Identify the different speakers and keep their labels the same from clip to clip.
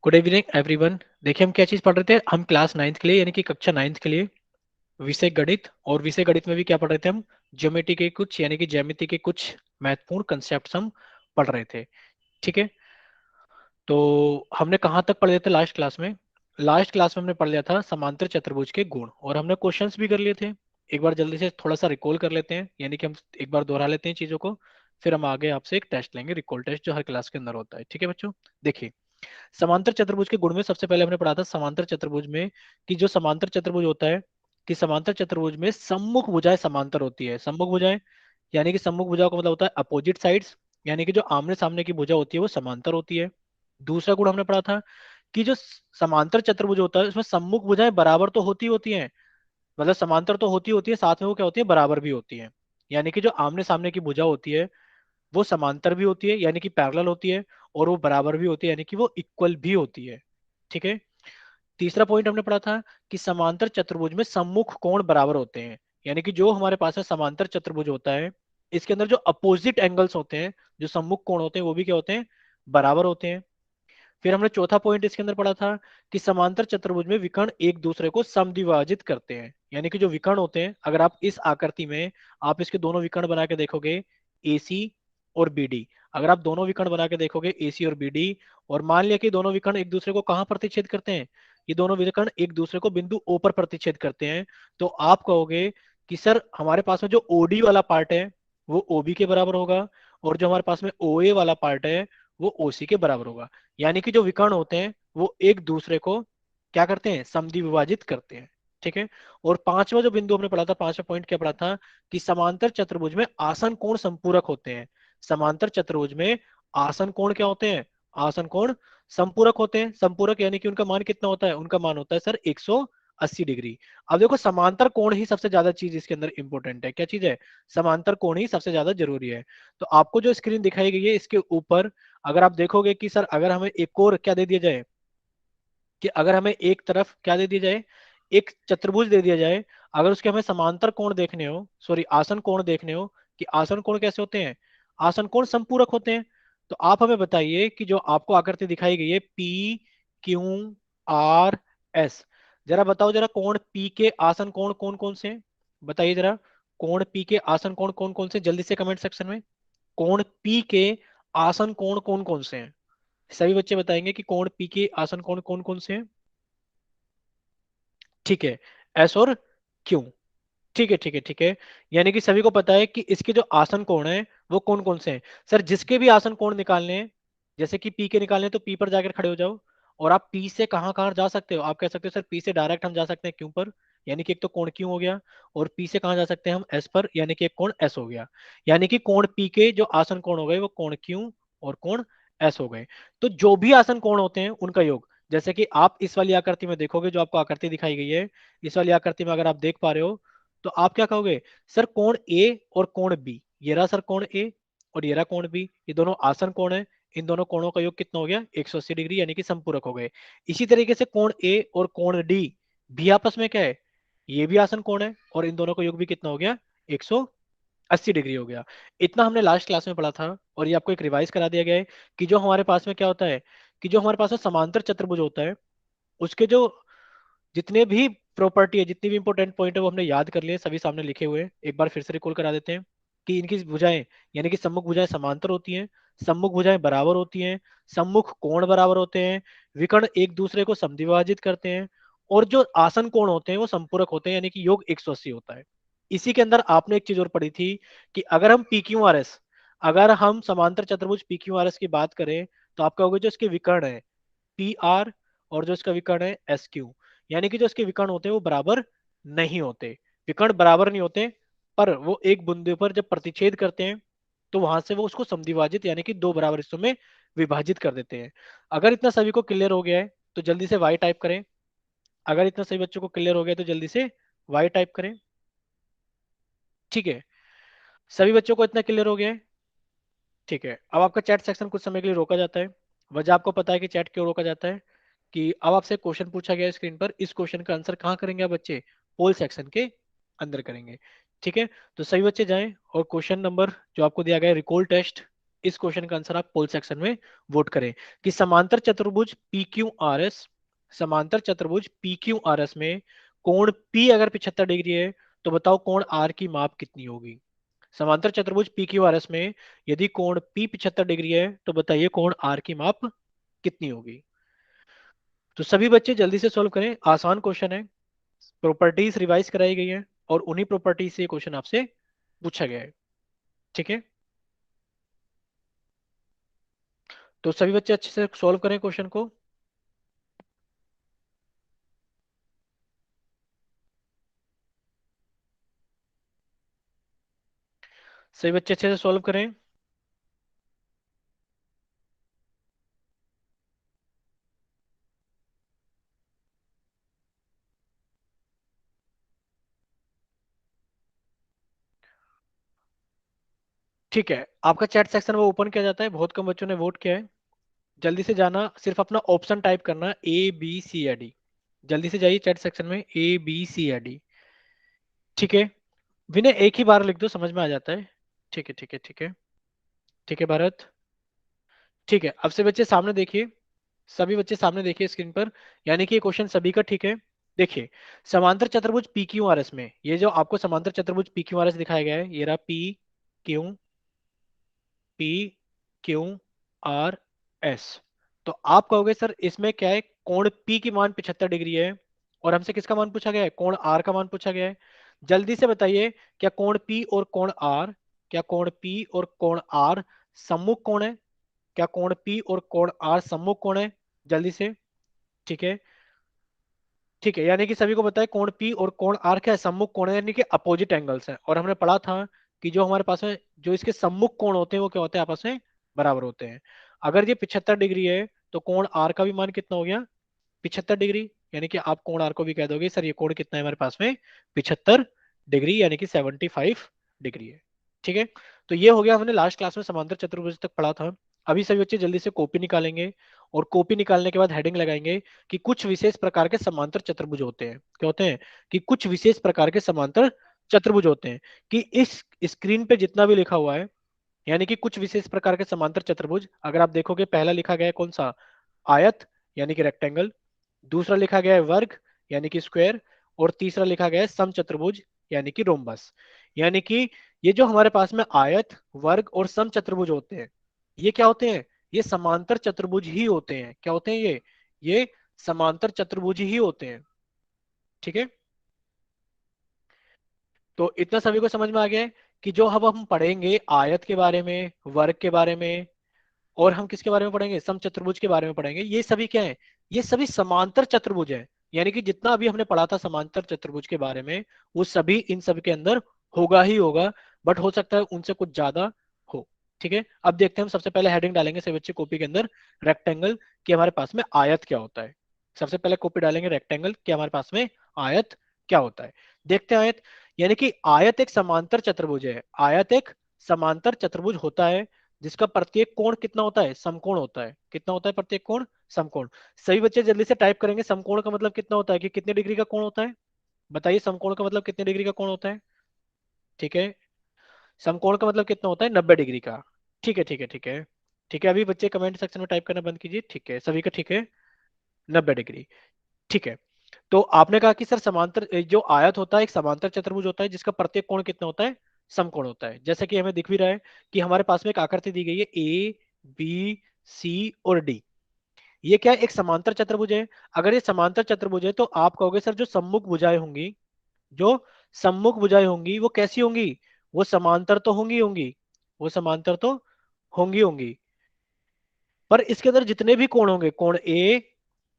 Speaker 1: Good evening everyone. देखिए हम क्या चीज पढ़ रहे थे, हम क्लास नाइन्थ के लिए यानी कि कक्षा नाइन्थ के लिए विषय गणित, और विषय गणित में भी क्या पढ़ रहे थे हम, ज्योमेट्री के कुछ यानी कि ज्यामिति के कुछ महत्वपूर्ण कंसेप्ट हम पढ़ रहे थे। ठीक है, तो हमने कहाँ तक पढ़ लिया था लास्ट क्लास में? लास्ट क्लास में हमने पढ़ लिया था समांतर चतुर्भुज के गुण, और हमने क्वेश्चंस भी कर लिए थे। एक बार जल्दी से थोड़ा सा रिकॉल कर लेते हैं, यानी कि हम एक बार दोहरा लेते हैं चीजों को, फिर हम आगे आपसे एक टेस्ट लेंगे, रिकॉल टेस्ट, जो हर क्लास के अंदर होता है। ठीक है बच्चों, देखिए समांतर चतुर्भुज के गुण में सबसे पहले हमने पढ़ा था समांतर चतुर्भुज में कि जो समांतर चतुर्भुज होता है, कि समांतर चतुर्भुज में सम्मुख भुजाएं समांतर होती है। सम्मुख भुजाएं यानी कि सम्मुख भुजाओं का मतलब होता है अपोजिट साइड्स, यानी कि जो आमने सामने की भुजा होती है वो समांतर होती है। दूसरा गुण हमने पढ़ा था कि जो समांतर चतुर्भुज होता है उसमें सम्मुख भुजाएं बराबर तो होती हैं, मतलब समांतर तो होती है, साथ में वो क्या होती है, बराबर भी होती है। यानी कि जो आमने सामने की भुजा होती है वो समांतर भी होती है यानी कि पैरेलल होती है, और वो बराबर भी होती है यानी कि वो इक्वल भी होती है। ठीक है, तीसरा पॉइंट हमने पढ़ा था कि समांतर चतुर्भुज में सम्मुख कोण बराबर होते हैं, यानी कि जो हमारे पास में समांतर चतुर्भुज होता है इसके अंदर जो अपोजिट एंगल्स होते हैं, जो सम्मुख कोण होते हैं, वो भी क्या होते हैं, बराबर होते हैं। फिर हमने चौथा पॉइंट इसके अंदर पढ़ा था कि समांतर चतुर्भुज में विकर्ण एक दूसरे को समद्विभाजित करते हैं, यानी कि जो विकर्ण होते हैं, अगर आप इस आकृति में आप इसके दोनों विकर्ण बना के देखोगे, AC और BD, अगर आप दोनों विकर्ण बना के देखोगे AC और BD, और मान लिया कि दोनों विकर्ण एक दूसरे को कहाँ प्रतिच्छेद करते हैं, ये दोनों विकर्ण एक दूसरे को बिंदु O पर प्रतिच्छेद करते हैं, तो आप कहोगे कि सर हमारे पास में जो OD वाला पार्ट है वो OB के बराबर होगा, और जो हमारे पास में OA वाला पार्ट है वो OC के बराबर होगा। यानी कि जो विकर्ण होते हैं वो एक दूसरे को क्या करते हैं, समद्वि विभाजित करते हैं। ठीक है, और पांचवा जो बिंदु हमने पढ़ा था, पांचवा पॉइंट क्या पढ़ा था, कि समांतर चतुर्भुज में आसन कोण संपूरक होते हैं। समांतर चतुर्भुज में आसन कोण क्या होते हैं, आसन कोण संपूरक होते हैं। संपूरक यानी कि उनका मान कितना होता है, उनका मान होता है सर 180 डिग्री। अब देखो समांतर कोण ही सबसे ज्यादा चीज इसके अंदर इंपॉर्टेंट है, क्या चीज है, समांतर कोण ही सबसे ज्यादा जरूरी है। तो आपको जो स्क्रीन दिखाई गई है इसके ऊपर अगर आप देखोगे कि सर अगर हमें एक और क्या दे दिया जाए, कि अगर हमें एक तरफ क्या दे दिया जाए, एक चतुर्भुज दे दिया जाए, अगर उसके हमें समांतर कोण देखने हो, सॉरी आसन कोण देखने हो, कि आसन कोण कैसे होते हैं, आसन कोण संपूरक होते हैं, तो आप हमें बताइए कि जो आपको आकृति दिखाई गई है PQRS, जरा बताओ जरा कोण P के आसन कोण कौन कौन से हैं, बताइए जरा, कोण P के आसन कोण कौन कौन से, जल्दी से कमेंट सेक्शन में, कोण P के आसन कोण कौन कौन से हैं, सभी बच्चे बताएंगे कि कोण P के आसन कोण कौन कौन से हैं। ठीक है, एस और क्यू, ठीक है ठीक है ठीक है, यानी कि सभी को पता है कि इसके जो आसन कोण है वो कौन कौन से हैं। सर जिसके भी आसन कोण निकालने हैं, जैसे कि पी के निकालने हैं, तो पी पर जाकर खड़े हो जाओ, और आप पी से कहाँ कहाँ जा सकते हो, आप कह सकते हो सर पी से डायरेक्ट हम जा सकते हैं क्यू पर, यानी कि एक तो कोण क्यू हो गया, और पी से कहाँ जा सकते हैं हम, एस पर, यानी कि एक कोण एस हो गया। यानी कि कोण पी के जो आसन कोण हो गए वो कोण क्यू और कोण एस हो गए। तो जो भी आसन कोण होते हैं उनका योग, जैसे कि आप इस वाली आकृति में देखोगे, जो आपको आकृति दिखाई गई है, इस वाली आकृति में अगर आप देख पा रहे हो, तो आप क्या कहोगे, सर कोण ए और कोण बी, ये रहा सर कोण ए और ये रहा कोण बी, ये दोनों आसन कोण है, इन दोनों कोणों का योग कितना हो गया, 180 डिग्री, यानी कि संपूरक हो गए। इसी तरीके से कोण ए और कोण डी भी आपस में क्या है, ये भी आसन कोण है, और इन दोनों का योग भी कितना हो गया, 180 डिग्री हो गया। इतना हमने लास्ट क्लास में पढ़ा था, और ये आपको एक रिवाइज करा दिया गया है कि जो हमारे पास में क्या होता है, कि जो हमारे पास में समांतर चतुर्भुज होता है उसके जो जितने भी प्रॉपर्टी है, जितनी भी इंपॉर्टेंट पॉइंट है वो हमने याद कर लिए, सभी सामने लिखे हुए हैं, एक बार फिर से रिकॉल करा देते हैं। कि इनकी भुजाएं यानी कि सम्मुख भुजाएं समांतर होती हैं, सम्मुख भुजाएं बराबर होती हैं, सम्मुख कोण बराबर होते हैं, विकर्ण एक दूसरे को समद्विभाजित करते हैं, और जो आसन कोण होते हैं वो संपूरक होते हैं, यानी कि योग 180 होता है। इसी के अंदर आपने एक चीज और पढ़ी थी कि अगर हम PQRS, अगर हम समांतर चतुर्भुज PQRS की बात करें, तो आप कहोगे जो इसके विकर्ण है PR, और जो इसका विकर्ण है SQ, यानी कि जो इसके विकर्ण होते हैं वो बराबर नहीं होते, विकर्ण बराबर नहीं होते, पर वो एक बिंदु पर जब प्रतिच्छेद करते हैं तो वहां से वो उसको समद्विभाजित यानी कि दो बराबर हिस्सों में विभाजित कर देते हैं। अगर इतना सभी को क्लियर हो गया है तो जल्दी से वाई टाइप करें, अगर इतना सभी बच्चों को क्लियर हो गया है तो जल्दी से वाई टाइप करें। ठीक है, सभी बच्चों को इतना क्लियर हो गया है। ठीक है, अब आपका चैट सेक्शन कुछ समय के लिए रोका जाता है। वजह आपको पता है कि चैट क्यों रोका जाता है, कि अब आपसे क्वेश्चन पूछा गया स्क्रीन पर, इस क्वेश्चन का आंसर कहाँ करेंगे आप बच्चे, पोल सेक्शन के अंदर करेंगे। ठीक है, तो सभी बच्चे जाएं और क्वेश्चन नंबर जो आपको दिया गया है रिकॉल टेस्ट, इस क्वेश्चन का आंसर आप पोल सेक्शन में वोट करें कि समांतर चतुर्भुज पी क्यू आर एस, समांतर चतुर्भुज पी क्यू आर एस में कोण P अगर 75 डिग्री है तो बताओ कोण R की माप कितनी होगी। समांतर चतुर्भुज पी क्यू आर एस में यदि कोण P 75 डिग्री है तो बताइए कोण R की माप कितनी होगी। तो सभी बच्चे जल्दी से सॉल्व करें, आसान क्वेश्चन है, प्रॉपर्टीज रिवाइज कराई गई है और उन्हीं प्रॉपर्टीज से क्वेश्चन आपसे पूछा गया है। ठीक है, तो सभी बच्चे अच्छे से सॉल्व करें क्वेश्चन को। सभी बच्चे अच्छे से सॉल्व करें। ठीक है, आपका चैट सेक्शन वो ओपन किया जाता है, बहुत कम बच्चों ने वोट किया है। जल्दी से जाना, सिर्फ अपना ऑप्शन टाइप करना A B C या D। जल्दी से जाइए चैट सेक्शन में A B C या D। ठीक है, विनय एक ही बार लिख दो, समझ में आ जाता है। ठीक है ठीक है ठीक है। ठीक है भारत। ठीक है, अब से बच्चे सामने देखिए, सभी बच्चे सामने देखिए स्क्रीन पर, यानी कि ये क्वेश्चन सभी का ठीक है। देखिए, समांतर चतुर्भुज पी क्यू आर एस में ये जो आपको समांतर चतुर्भुज पी क्यू आर एस दिखाया गया है, ये रहा Q P Q R S. तो आप कहोगे सर इसमें क्या है, कोण P की मान 75 डिग्री है और हमसे किसका मान पूछा गया है, कोण R का मान पूछा गया है। जल्दी से बताइए, क्या कोण P और कोण R, क्या कोण P और कोण R सम्मुख कोण है, क्या कोण P और कोण R सम्मुख कोण है, जल्दी से। ठीक है, ठीक है, यानी कि सभी को पता है कोण P और कोण R क्या है, सम्मुख कोण है, यानी कि अपोजिट एंगल्स हैं। और हमने पढ़ा था कि जो हमारे पास में जो इसके सम्मुख कोण होते हैं वो क्या होते हैं, आपस में बराबर होते हैं। अगर ये 75 डिग्री है तो कोण R का भी मान कितना हो गया, 75 डिग्री। यानी कि आप कोण R को भी कह दोगे सर ये कोण कितना है हमारे पास में, 75 डिग्री, यानी कि 75 डिग्री है। ठीक है, तो ये हो गया, हमने लास्ट क्लास में समांतर चतुर्भुज तक पढ़ा था। अभी सभी बच्चे जल्दी से कॉपी निकालेंगे और कॉपी निकालने के बाद हेडिंग लगाएंगे कि कुछ विशेष प्रकार के समांतर चतुर्भुज होते हैं। क्या होते हैं, कि कुछ विशेष प्रकार के समांतर चतुर्भुज होते हैं। कि इस स्क्रीन पे जितना भी लिखा हुआ है, यानी कि कुछ विशेष प्रकार के समांतर चतुर्भुज, अगर आप देखोगे पहला लिखा गया है कौन सा, आयत यानी कि रेक्टेंगल, दूसरा लिखा गया है वर्ग यानी कि स्क्वायर, और तीसरा लिखा गया है समचतुर्भुज यानी कि रोम्बस। यानी कि ये जो हमारे पास में आयत, वर्ग और समचतुर्भुज होते हैं, ये क्या होते हैं, ये समांतर चतुर्भुज ही होते हैं। क्या होते हैं ये समांतर चतुर्भुज ही होते हैं। ठीक है, तो इतना सभी को समझ में आ गया है कि जो अब हम पढ़ेंगे आयत के बारे में, वर्ग के बारे में, और हम किसके बारे में पढ़ेंगे, समचतुर्भुज के बारे में पढ़ेंगे, ये सभी क्या है, ये सभी समांतर चतुर्भुज है। यानी कि जितना अभी हमने पढ़ा था समांतर चतुर्भुज के बारे में, वो सभी इन सब के अंदर होगा ही होगा, बट हो सकता है उनसे कुछ ज्यादा हो। ठीक है, अब देखते हैं, हम सबसे पहले हेडिंग डालेंगे सभी बच्चे कॉपी के अंदर, रेक्टेंगल, कि हमारे पास में आयत क्या होता है। सबसे पहले कॉपी डालेंगे रेक्टेंगल, कि हमारे पास में आयत क्या होता है। देखते हैं आयत, यानी कि आयत एक समांतर चतुर्भुज है। आयत एक समांतर चतुर्भुज होता है जिसका प्रत्येक कोण कितना होता है, समकोण होता है। कितना होता है प्रत्येक कोण, समकोण। सभी बच्चे जल्दी से टाइप करेंगे, समकोण का मतलब कितना होता है, कि कितने डिग्री का कोण होता है, बताइए समकोण का मतलब कितने डिग्री का कोण होता है। ठीक है, समकोण का मतलब कितना होता है, 90 डिग्री का। ठीक है ठीक है ठीक है। ठीक है, अभी बच्चे कमेंट सेक्शन में टाइप करना बंद कीजिए। ठीक है, सभी का ठीक है, 90 डिग्री। ठीक है, तो आपने कहा कि सर समांतर जो आयत होता है एक समांतर चतुर्भुज होता है जिसका प्रत्येक कोण कितना होता है, समकोण होता है। जैसे कि हमें दिख भी रहा है कि हमारे पास में एक आकृति दी गई है A B C और D। ये क्या है, एक समांतर चतुर्भुज है। अगर ये समांतर चतुर्भुज है तो आप कहोगे सर जो सम्मुख भुजाएं होंगी, जो सम्मुख भुजाएं होंगी वो कैसी होंगी, वो समांतर तो होंगी, वो समांतर तो होंगी। पर इसके अंदर जितने भी कोण होंगे, कोण ए,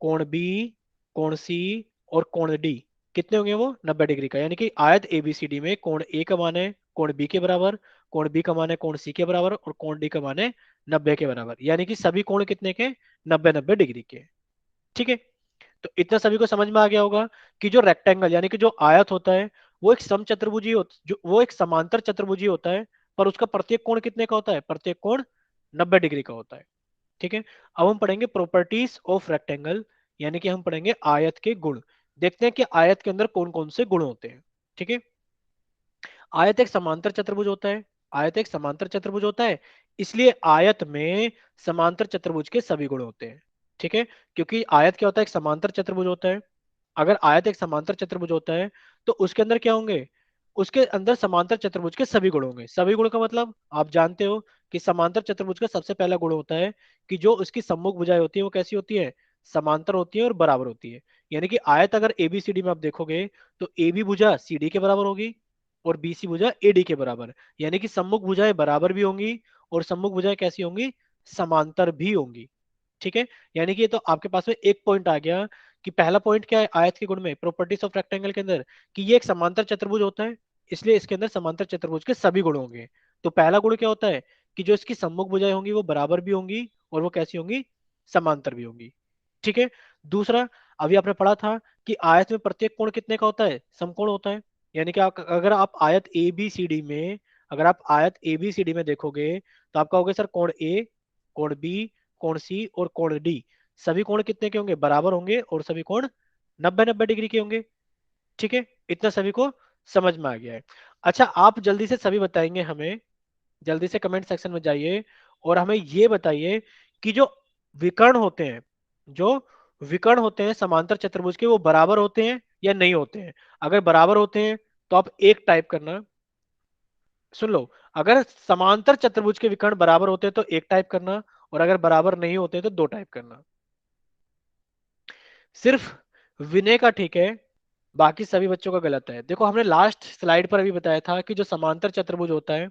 Speaker 1: कोण बी, कोण सी और कोण डी, कितने होंगे वो, 90 डिग्री का। यानी कि आयत एबीसीडी में कोण ए का मान है कोण बी के बराबर, कोण बी का मान है कोण सी के बराबर, और कोण डी का मान है 90 के बराबर। यानी कि सभी कोण कितने के, 90 90 डिग्री के। ठीक है, तो इतना सभी को समझ में आ गया होगा कि जो रेक्टेंगल यानी कि जो आयत होता है वो एक समचतुर्भुजी जो वो एक समांतर चतुर्भुजी होता है, पर उसका प्रत्येक कोण कितने का होता है, प्रत्येक कोण 90 डिग्री का होता है। ठीक है, अब हम पढ़ेंगे प्रॉपर्टीज ऑफ रेक्टेंगल, यानी कि हम पढ़ेंगे आयत के गुण। देखते हैं कि आयत के अंदर कौन कौन से गुण होते हैं। ठीक है, आयत एक समांतर चतुर्भुज होता है। आयत एक समांतर चतुर्भुज होता है, इसलिए आयत में समांतर चतुर्भुज के सभी गुण होते हैं। ठीक है, क्योंकि आयत क्या होता है, एक समांतर चतुर्भुज होता है। अगर आयत एक समांतर चतुर्भुज होता है तो उसके अंदर क्या होंगे, उसके अंदर समांतर चतुर्भुज के सभी गुण होंगे। सभी गुण का मतलब आप जानते हो कि समांतर चतुर्भुज का सबसे पहला गुण होता है कि जो उसकी सम्मुख भुजाएं होती है वो कैसी होती है, समांतर होती है और बराबर होती है। यानी कि आयत अगर एबीसीडी में आप देखोगे तो ए बी भुजा सी डी के बराबर होगी और बी सी भुजा ए डी के बराबर, यानी कि सम्मुख भुजाएं बराबर भी होंगी और सम्मुख भुजाएं कैसी होंगी, समांतर भी होंगी। ठीक है, यानी कि ये तो आपके पास में एक पॉइंट आ गया कि पहला पॉइंट क्या है आयत के गुण में, प्रॉपर्टीज ऑफ रेक्टेंगल के अंदर, कि ये एक समांतर चतुर्भुज होता है, इसलिए इसके अंदर समांतर चतुर्भुज के सभी गुण होंगे। तो पहला गुण क्या होता है कि जो इसकी सम्मुख भुजाएं होंगी वो बराबर भी होंगी और वो कैसी होंगी, समांतर भी होंगी। ठीक है, दूसरा, अभी आपने पढ़ा था कि आयत में प्रत्येक कोण कितने का होता है, समकोण होता है। यानी कि अगर आप आयत ए बी सी डी में, अगर आप आयत ए बी सी डी में देखोगे तो आपका होगा सर कोण ए, कोण बी, कोण सी और कोण डी, सभी कोण कितने के होंगे, बराबर होंगे और सभी कोण 90-90 डिग्री के होंगे। ठीक है, इतना सभी को समझ में आ गया है। अच्छा, आप जल्दी से सभी बताएंगे हमें, जल्दी से कमेंट सेक्शन में जाइए और हमें ये बताइए कि जो विकर्ण होते हैं, जो विकर्ण होते हैं समांतर चतुर्भुज के, वो बराबर होते हैं या नहीं होते हैं। अगर बराबर होते हैं तो आप एक टाइप करना, सुन लो, अगर समांतर चतुर्भुज के विकर्ण बराबर होते हैं तो एक टाइप करना, और अगर बराबर नहीं होते तो दो टाइप करना। सिर्फ विनय का ठीक है, बाकी सभी बच्चों का गलत है। देखो हमने लास्ट स्लाइड पर अभी बताया था कि जो समांतर चतुर्भुज होता है,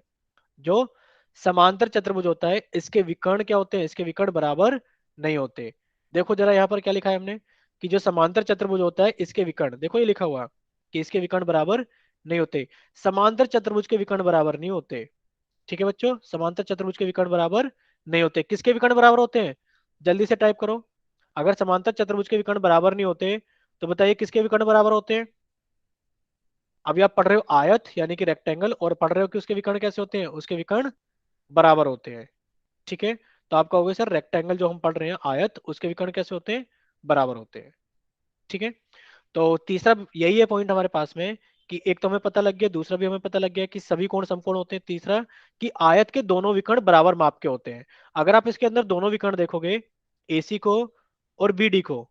Speaker 1: जो समांतर चतुर्भुज होता है, इसके विकर्ण क्या होते हैं, इसके विकर्ण बराबर नहीं होते। देखो जरा यहाँ पर क्या लिखा है हमने, कि जो समांतर चतुर्भुज होता है इसके विकर्ण, देखो ये लिखा हुआ कि इसके विकर्ण बराबर नहीं होते। समांतर चतुर्भुज के विकर्ण बराबर नहीं होते। ठीक है बच्चों, समांतर चतुर्भुज के विकर्ण बराबर नहीं होते। किसके विकर्ण बराबर होते हैं, जल्दी से टाइप करो। अगर समांतर चतुर्भुज के विकर्ण बराबर नहीं होते तो बताइए किसके विकर्ण बराबर होते हैं। अभी आप पढ़ रहे हो आयत यानी कि रेक्टेंगल, और पढ़ रहे हो कि उसके विकर्ण कैसे होते हैं, उसके विकर्ण बराबर होते हैं। ठीक है, तो आप कहोगे सर रेक्टेंगल जो हम पढ़ रहे हैं आयत, उसके विकर्ण कैसे होते हैं, बराबर होते हैं। ठीक है, तो तीसरा यही है पॉइंट हमारे पास में, कि एक तो हमें पता लग गया, दूसरा भी हमें पता लग गया कि सभी कोण समकोण होते हैं। तीसरा कि आयत के दोनों विकर्ण बराबर माप के होते हैं। अगर आप इसके अंदर दोनों विकर्ण देखोगे, एसी को और बीडी को,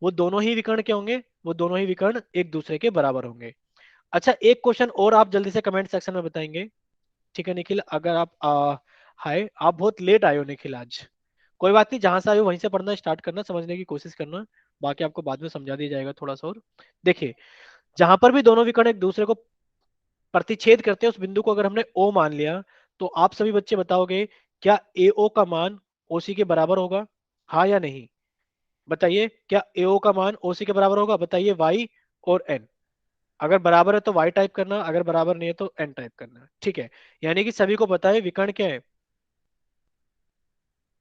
Speaker 1: वो दोनों ही विकर्ण क्या होंगे, वो दोनों ही विकर्ण एक दूसरे के बराबर होंगे। अच्छा, एक क्वेश्चन और आप जल्दी से कमेंट सेक्शन में बताएंगे। ठीक है निखिल, अगर आप हाय, आप बहुत लेट आए हो निखिल आज। कोई बात नहीं, जहां से आए हो वहीं से पढ़ना स्टार्ट करना, समझने की कोशिश करना, बाकी आपको बाद में समझा दिया जाएगा थोड़ा सा और। देखिए, जहां पर भी दोनों विकर्ण एक दूसरे को प्रतिच्छेद करते हैं, उस बिंदु को अगर हमने ओ मान लिया, तो आप सभी बच्चे बताओगे क्या एओ का मान ओसी के बराबर होगा, हाँ या नहीं। बताइए, क्या एओ का मान ओसी के बराबर होगा, बताइए वाई और एन। अगर बराबर है तो वाई टाइप करना, अगर बराबर नहीं है तो एन टाइप करना। ठीक है, यानी कि सभी को पता है विकर्ण क्या है।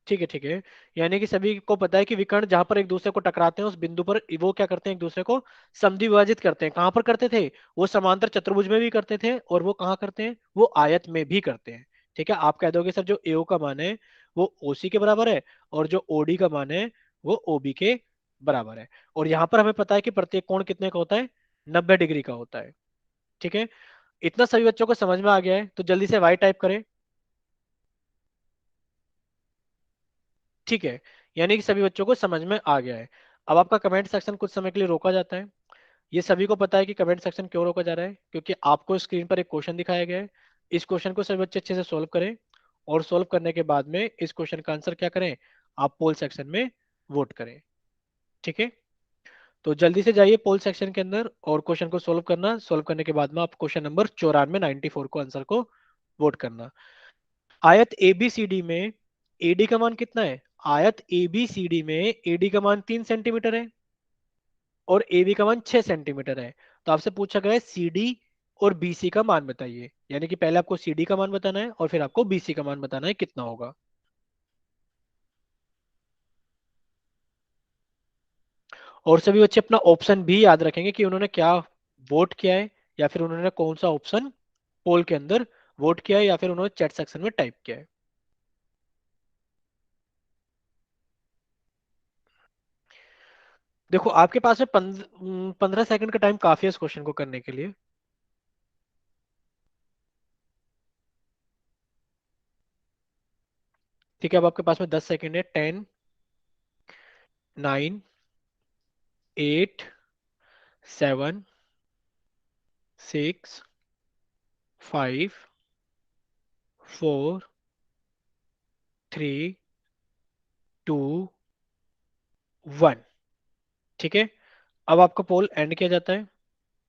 Speaker 1: ठीक है, ठीक है, यानी कि सभी को पता है कि विकर्ण जहां पर एक दूसरे को टकराते हैं उस बिंदु पर वो क्या करते हैं, एक दूसरे को समद्वि विभाजित करते हैं। कहां पर करते थे, वो समांतर चतुर्भुज में भी करते थे, और वो कहाँ करते हैं, वो आयत में भी करते हैं। ठीक है, आप कह दोगे सर जो एओ का मान है वो ओसी के बराबर है, और जो ओडी का मान है वो ओबी के बराबर है। और यहाँ पर हमें पता है कि प्रत्येक कोण कितने का होता है, 90 डिग्री का होता है। ठीक है, इतना सभी बच्चों को समझ में आ गया है, तो जल्दी से वाई टाइप करें। ठीक है, यानी कि सभी बच्चों को समझ में आ गया है। अब आपका कमेंट सेक्शन कुछ समय के लिए रोका जाता है। ये सभी को पता है कि कमेंट सेक्शन क्यों रोका जा रहा है, क्योंकि आपको स्क्रीन पर एक क्वेश्चन दिखाया गया है। इस क्वेश्चन को सभी बच्चे अच्छे से सोल्व करें, और सोल्व करने के बाद में इस क्वेश्चन का आंसर क्या करें, आप पोल सेक्शन में वोट करें। ठीक है, तो जल्दी से जाइए पोल सेक्शन के अंदर और क्वेश्चन को सोल्व करना। सोल्व करने के बाद में आप क्वेश्चन नंबर 94 को आंसर को वोट करना। आयत एबीसीडी में एडी का मान कितना है, आयत एबीसीडी में एडी का मान 3 सेंटीमीटर है और एबी का मान 6 सेंटीमीटर है। तो आपसे पूछा गया है सीडी और बीसी का मान बताइए, यानी कि पहले आपको सीडी का मान बताना है और फिर आपको बीसी का मान बताना है कितना होगा। और सभी बच्चे अपना ऑप्शन भी याद रखेंगे कि उन्होंने क्या वोट किया है, या फिर उन्होंने कौन सा ऑप्शन पोल के अंदर वोट किया है, या फिर उन्होंने चैट सेक्शन में टाइप किया है। देखो आपके पास में 15 सेकंड का टाइम काफी है इस क्वेश्चन को करने के लिए। ठीक है, अब आपके पास में 10 सेकेंड है। 10, 9, 8, 7, 6, 5, 4, 3, 2, 1। ठीक है, अब आपका पोल एंड किया जाता है।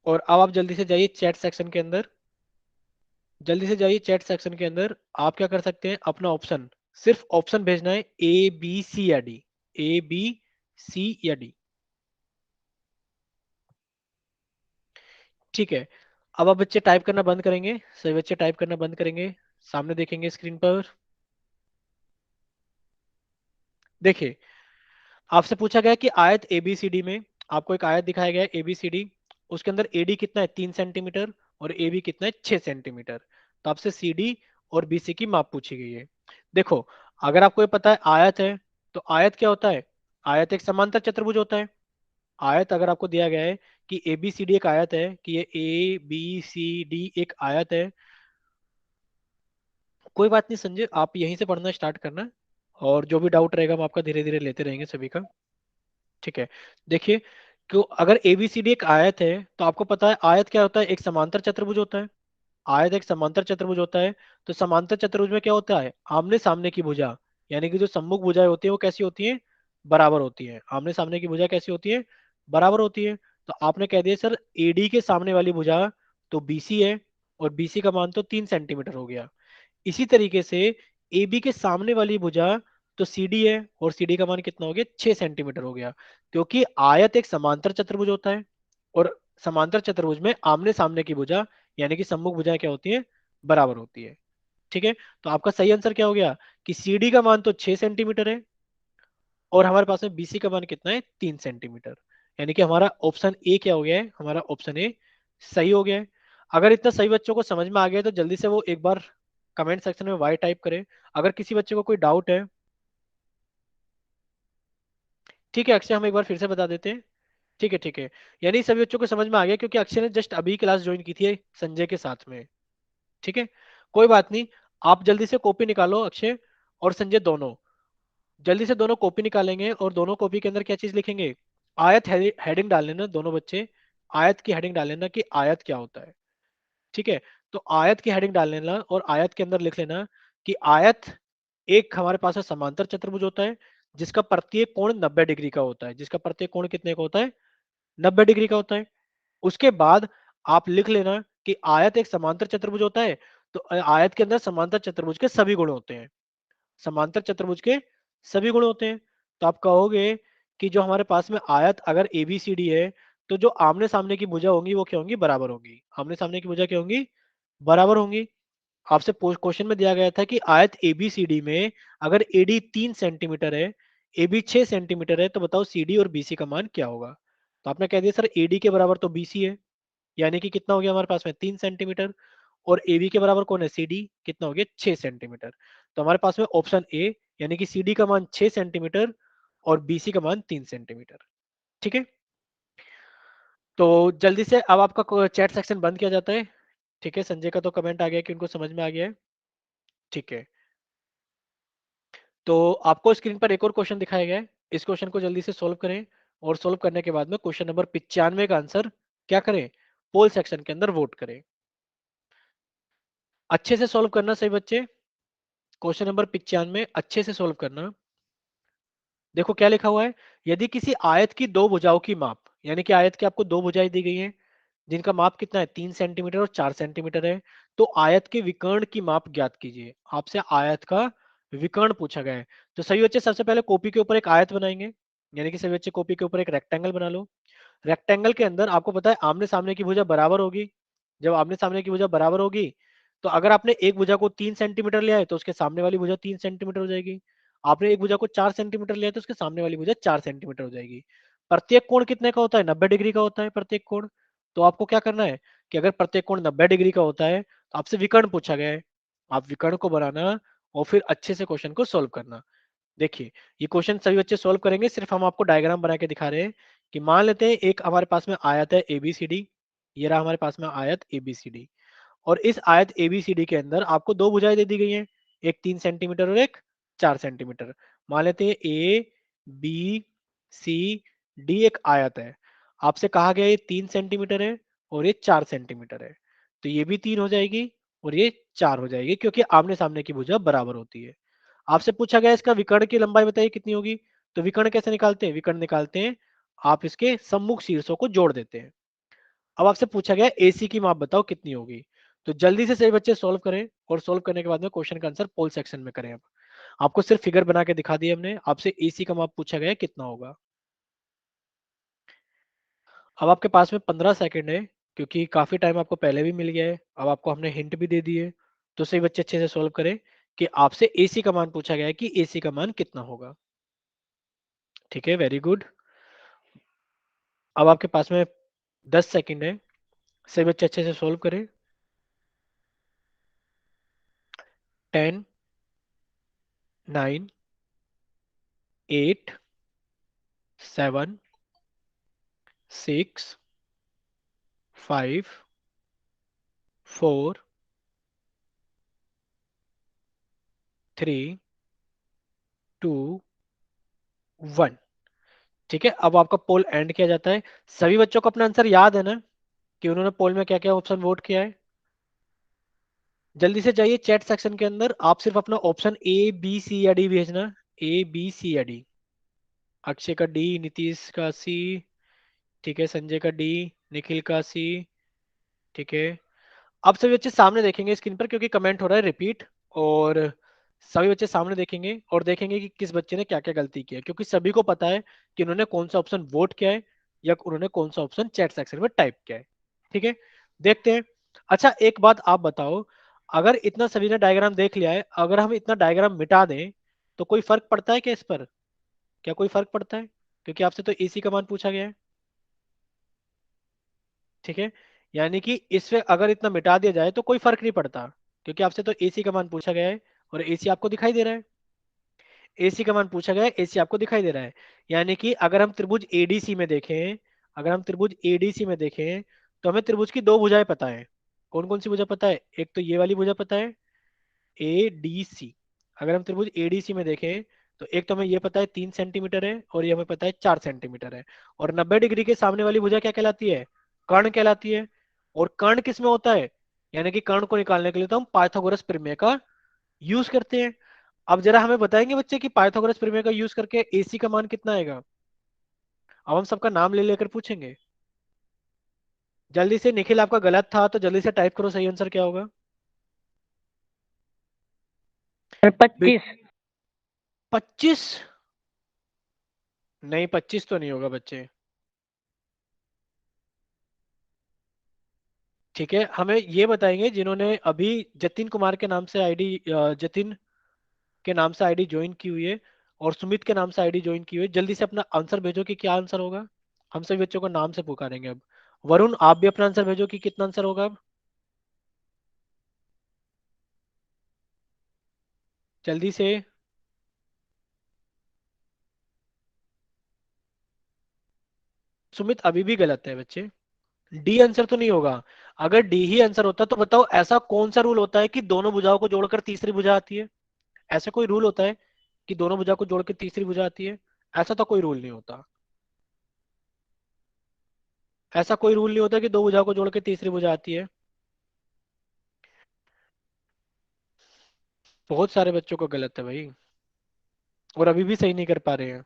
Speaker 1: और अब आप जल्दी से जाइए चैट सेक्शन के अंदर। जल्दी से जाइए चैट सेक्शन के अंदर। आप क्या कर सकते हैं, अपना ऑप्शन, सिर्फ ऑप्शन भेजना है, ए बी सी या डी। ए बी सी या डी। ठीक है, अब आप बच्चे टाइप करना बंद करेंगे, सभी बच्चे टाइप करना बंद करेंगे। सामने देखेंगे स्क्रीन पर। देखिए, आपसे पूछा गया कि आयत एबीसीडी में, आपको एक आयत दिखाया गया है एबीसीडी, उसके अंदर एडी कितना है 3 सेंटीमीटर, और एबी कितना है 6 सेंटीमीटर। तो आपसे सीडी और बीसी की माप पूछी गई है। देखो, अगर आपको ये पता है आयत है, तो आयत क्या होता है, आयत एक समांतर चतुर्भुज होता है। आयत अगर आपको दिया गया है कि ए बी सी डी एक आयत है, कि ये ए बी सी डी एक आयत है, कोई बात नहीं संजय, आप यहीं से पढ़ना स्टार्ट करना, और जो भी डाउट रहेगा हम आपका धीरे धीरे लेते रहेंगे सभी का। ठीक है, देखिए, कि अगर एबीसीडी एक आयत है, तो आपको पता है आयत क्या होता है, एक समांतर चतुर्भुज होता है। आयत एक समांतर चतुर्भुज होता है। तो समांतर चतुर्भुज में क्या होता है, आमने सामने की भुजा, यानी कि जो सम्मुख भुजाएं होती है वो कैसी होती है, बराबर होती है। आमने सामने की भुजा कैसी होती है, बराबर होती है। तो आपने कह दिया सर एडी के सामने वाली भुजा तो बीसी है, और बीसी का मान तो 3 सेंटीमीटर हो गया। इसी तरीके से AB के सामने वाली भुजा तो CD है, और CD का मान कितना हो गया, 6 सेंटीमीटर हो गया। क्योंकि आयत एक समांतर चतुर्भुज होता है, और समांतर चतुर्भुज में आमने सामने की भुजा, यानी कि सम्मुख भुजाएं क्या होती है, बराबर होती है। ठीक है, तो आपका सही आंसर क्या हो गया, कि CD का मान तो 6 सेंटीमीटर है, और हमारे पास में BC का मान कितना है, 3 सेंटीमीटर। यानी कि हमारा ऑप्शन ए क्या हो गया है, हमारा ऑप्शन ए सही हो गया है। अगर इतना सही बच्चों को समझ में आ गया है, तो जल्दी से वो एक बार कमेंट सेक्शन में वाई टाइप करें। अगर किसी बच्चे को कोई डाउट है, ठीक है अक्षय, हम एक बार फिर से बता देते हैं। ठीक है, ठीक है, यानी सभी बच्चों को समझ में आ गया, क्योंकि अक्षय ने जस्ट अभी क्लास ज्वाइन की थी संजय के साथ में। ठीक है, कोई बात नहीं, आप जल्दी से कॉपी निकालो अक्षय और संजय दोनों, जल्दी से दोनों कॉपी निकालेंगे, और दोनों कॉपी के अंदर क्या चीज लिखेंगे, आयत हेडिंग डाल लेना दोनों बच्चे। आयत की हेडिंग डाल लेना कि आयत क्या होता है। ठीक है, तो आयत की हेडिंग डाल लेना, और आयत के अंदर लिख लेना कि आयत एक हमारे पास है समांतर चतुर्भुज होता है, जिसका प्रत्येक कोण 90 डिग्री का होता है। जिसका प्रत्येक कोण कितने का होता है, 90 डिग्री का होता है। उसके बाद आप लिख लेना कि आयत एक समांतर चतुर्भुज होता है, तो आयत के अंदर समांतर चतुर्भुज के सभी गुण होते हैं। समांतर चतुर्भुज के सभी गुण होते हैं। तो आप कहोगे कि जो हमारे पास में आयत अगर एबीसीडी है, तो जो आमने सामने की भुजा होंगी वो क्या होंगी, बराबर होंगी। आमने सामने की भुजा क्या होंगी, बराबर होंगी। आपसे क्वेश्चन में दिया गया था कि आयत एबीसीडी में अगर एडी 3 सेंटीमीटर है, एबी 6 सेंटीमीटर है, तो बताओ सीडी और बीसी का मान क्या होगा। तो आपने कह दिया सर एडी के बराबर तो बीसी है, यानी कि कितना हो गया हमारे पास में 3 सेंटीमीटर, और AB के बराबर कौन है, CD, कितना हो गया 6 सेंटीमीटर। तो हमारे पास में ऑप्शन ए, यानी कि CD का मान 6 सेंटीमीटर और BC का मान 3 सेंटीमीटर। ठीक है, तो जल्दी से अब आपका चैट सेक्शन बंद किया जाता है। ठीक है, संजय का तो कमेंट आ गया कि उनको समझ में आ गया है। ठीक है, तो आपको स्क्रीन पर एक और क्वेश्चन दिखाया गया है, इस क्वेश्चन को जल्दी से सोल्व करें, और सोल्व करने के बाद में क्वेश्चन नंबर 95 का आंसर क्या करें, पोल सेक्शन के अंदर वोट करें। अच्छे से सोल्व करना सही बच्चे, क्वेश्चन नंबर 95 अच्छे से सोल्व करना। देखो क्या लिखा हुआ है, यदि किसी आयत की दो भुजाओं की माप, यानी कि आयत की आपको दो भुजाएं दी गई हैं, जिनका माप कितना है 3 सेंटीमीटर और 4 सेंटीमीटर है, तो आयत के विकर्ण की माप ज्ञात कीजिए। आपसे आयत का विकर्ण पूछा गया है। तो सही बच्चे सबसे पहले कॉपी के ऊपर एक आयत बनाएंगे, यानी कि सही बच्चे कॉपी के ऊपर एक रेक्टेंगल बना लो। रेक्टेंगल के अंदर आपको पता है आमने सामने की भुजा बराबर होगी। जब आमने सामने की भुजा बराबर होगी, तो अगर आपने एक भुजा को 3 सेंटीमीटर लिया है, तो उसके सामने वाली भुजा 3 सेंटीमीटर हो जाएगी। आपने एक भुजा को 4 सेंटीमीटर लिया है, तो उसके सामने वाली भुजा 4 सेंटीमीटर हो जाएगी। प्रत्येक कोण कितने का होता है, 90 डिग्री का होता है प्रत्येक कोण। तो आपको क्या करना है, कि अगर प्रत्येक कोण 90 डिग्री का होता है, तो आपसे विकर्ण पूछा गया है, आप विकर्ण को बनाना, और फिर अच्छे से क्वेश्चन को सोल्व करना। देखिए, ये क्वेश्चन सभी बच्चे सोल्व करेंगे, सिर्फ हम आपको डायग्राम बना के दिखा रहे हैं, कि मान लेते हैं एक हमारे पास में आयत है एबीसीडी, ये रहा हमारे पास में आयत एबीसीडी, और इस आयत एबीसीडी के अंदर आपको दो भुजाएं दे दी गई हैं, एक 3 सेंटीमीटर और एक 4 सेंटीमीटर। मान लेते हैं ए बी सी डी एक आयत है, आपसे कहा गया ये 3 सेंटीमीटर है और ये 4 सेंटीमीटर है, तो ये भी 3 हो जाएगी और ये 4 हो जाएगी, क्योंकि आमने सामने की भुजा बराबर होती है। आपसे पूछा गया इसका विकर्ण की लंबाई बताइए कितनी होगी, तो विकर्ण कैसे निकालते हैं, विकर्ण निकालते हैं आप इसके सम्मुख शीर्षों को जोड़ देते हैं। अब आपसे पूछा गया एसी की माप बताओ कितनी होगी, तो जल्दी से सभी बच्चे सॉल्व करें और सॉल्व करने के बाद में क्वेश्चन का आंसर पोल सेक्शन में करें। अब आपको सिर्फ फिगर बना के दिखा दिया हमने, आपसे एसी का माप पूछा गया है कितना होगा। अब आपके पास में 15 सेकंड है, क्योंकि काफी टाइम आपको पहले भी मिल गया है, अब आपको हमने हिंट भी दे दी है, तो सही बच्चे अच्छे से सॉल्व करें कि आपसे एसी का मान पूछा गया है कि एसी का मान कितना होगा। ठीक है, वेरी गुड। अब आपके पास में 10 सेकंड है, सही बच्चे अच्छे से सॉल्व करें। 10, 9, 8, 7, 6, 5, 4, 3, 2, 1। ठीक है, अब आपका पोल एंड किया जाता है। सभी बच्चों को अपना आंसर याद है ना, कि उन्होंने पोल में क्या क्या ऑप्शन वोट किया है। जल्दी से जाइए चैट सेक्शन के अंदर, आप सिर्फ अपना ऑप्शन ए बी सी या डी भेजना। ए बी सी या डी। अक्षय का डी, नीतीश का सी, ठीक है, संजय का डी, निखिल का सी। ठीक है, अब सभी बच्चे सामने देखेंगे स्क्रीन पर, क्योंकि कमेंट हो रहा है रिपीट, और सभी बच्चे सामने देखेंगे और देखेंगे कि किस बच्चे ने क्या क्या गलती की है, क्योंकि सभी को पता है कि उन्होंने कौन सा ऑप्शन वोट किया है या उन्होंने कौन सा ऑप्शन चैट सेक्शन में टाइप किया है। ठीक है, देखते हैं। अच्छा, एक बात आप बताओ, अगर इतना सभी ने डायग्राम देख लिया है, अगर हम इतना डायग्राम मिटा दें तो कोई फर्क पड़ता है क्या इस पर, क्या कोई फर्क पड़ता है, क्योंकि आपसे तो एसी का मान पूछा गया है। ठीक है, यानी कि इससे अगर इतना मिटा दिया जाए तो कोई फर्क नहीं पड़ता, क्योंकि आपसे तो एसी का मान पूछा गया है और एसी आपको दिखाई दे रहा है। एसी का मान पूछा गया है, एसी आपको दिखाई दे रहा है। यानी कि अगर हम त्रिभुज एडीसी में देखें, अगर हम त्रिभुज एडीसी में देखें, तो हमें त्रिभुज की दो भुजाएं पता है। कौन कौन सी भुजा पता है, एक तो ये वाली भुजा पता है, एडीसी। अगर हम त्रिभुज एडीसी में देखें, तो एक तो हमें ये पता है 3 सेंटीमीटर है और ये हमें पता है 4 सेंटीमीटर है। और 90 डिग्री के सामने वाली भुजा क्या कहलाती है, कर्ण कहलाती है। और कर्ण किस में होता है, यानी कि कर्ण को निकालने के लिए तो हम पाइथागोरस प्रमेय का यूज करते हैं। अब जरा हमें बताएंगे बच्चे कि पाइथागोरस प्रमेय का यूज करके एसी का मान कितना आएगा। अब हम सबका नाम ले लेकर पूछेंगे। जल्दी से, निखिल आपका गलत था तो जल्दी से टाइप करो सही आंसर क्या होगा।
Speaker 2: 25।
Speaker 1: 25? नहीं, 25 तो नहीं होगा बच्चे। ठीक है, हमें ये बताएंगे जिन्होंने अभी जतिन कुमार के नाम से आईडी, जतिन के नाम से आईडी ज्वाइन की हुई है और सुमित के नाम से आईडी ज्वाइन की हुई है, जल्दी से अपना आंसर भेजो कि क्या आंसर होगा। हम सभी बच्चों को नाम से पुकारेंगे अब। वरुण, आप भी अपना आंसर भेजो कि कितना आंसर होगा अब, जल्दी से। सुमित अभी भी गलत है बच्चे, डी आंसर तो नहीं होगा। अगर डी ही आंसर होता तो बताओ ऐसा कौन सा रूल होता है कि दोनों भुजाओं को जोड़कर तीसरी भुजा आती है। ऐसा कोई रूल होता है कि दोनों भुजा को जोड़कर तीसरी भुजा आती है? ऐसा तो कोई रूल नहीं होता। ऐसा कोई रूल नहीं होता कि दो भुजाओं को जोड़ के तीसरी भुजा आती है। बहुत सारे बच्चों को गलत है भाई, और अभी भी सही नहीं कर पा रहे हैं।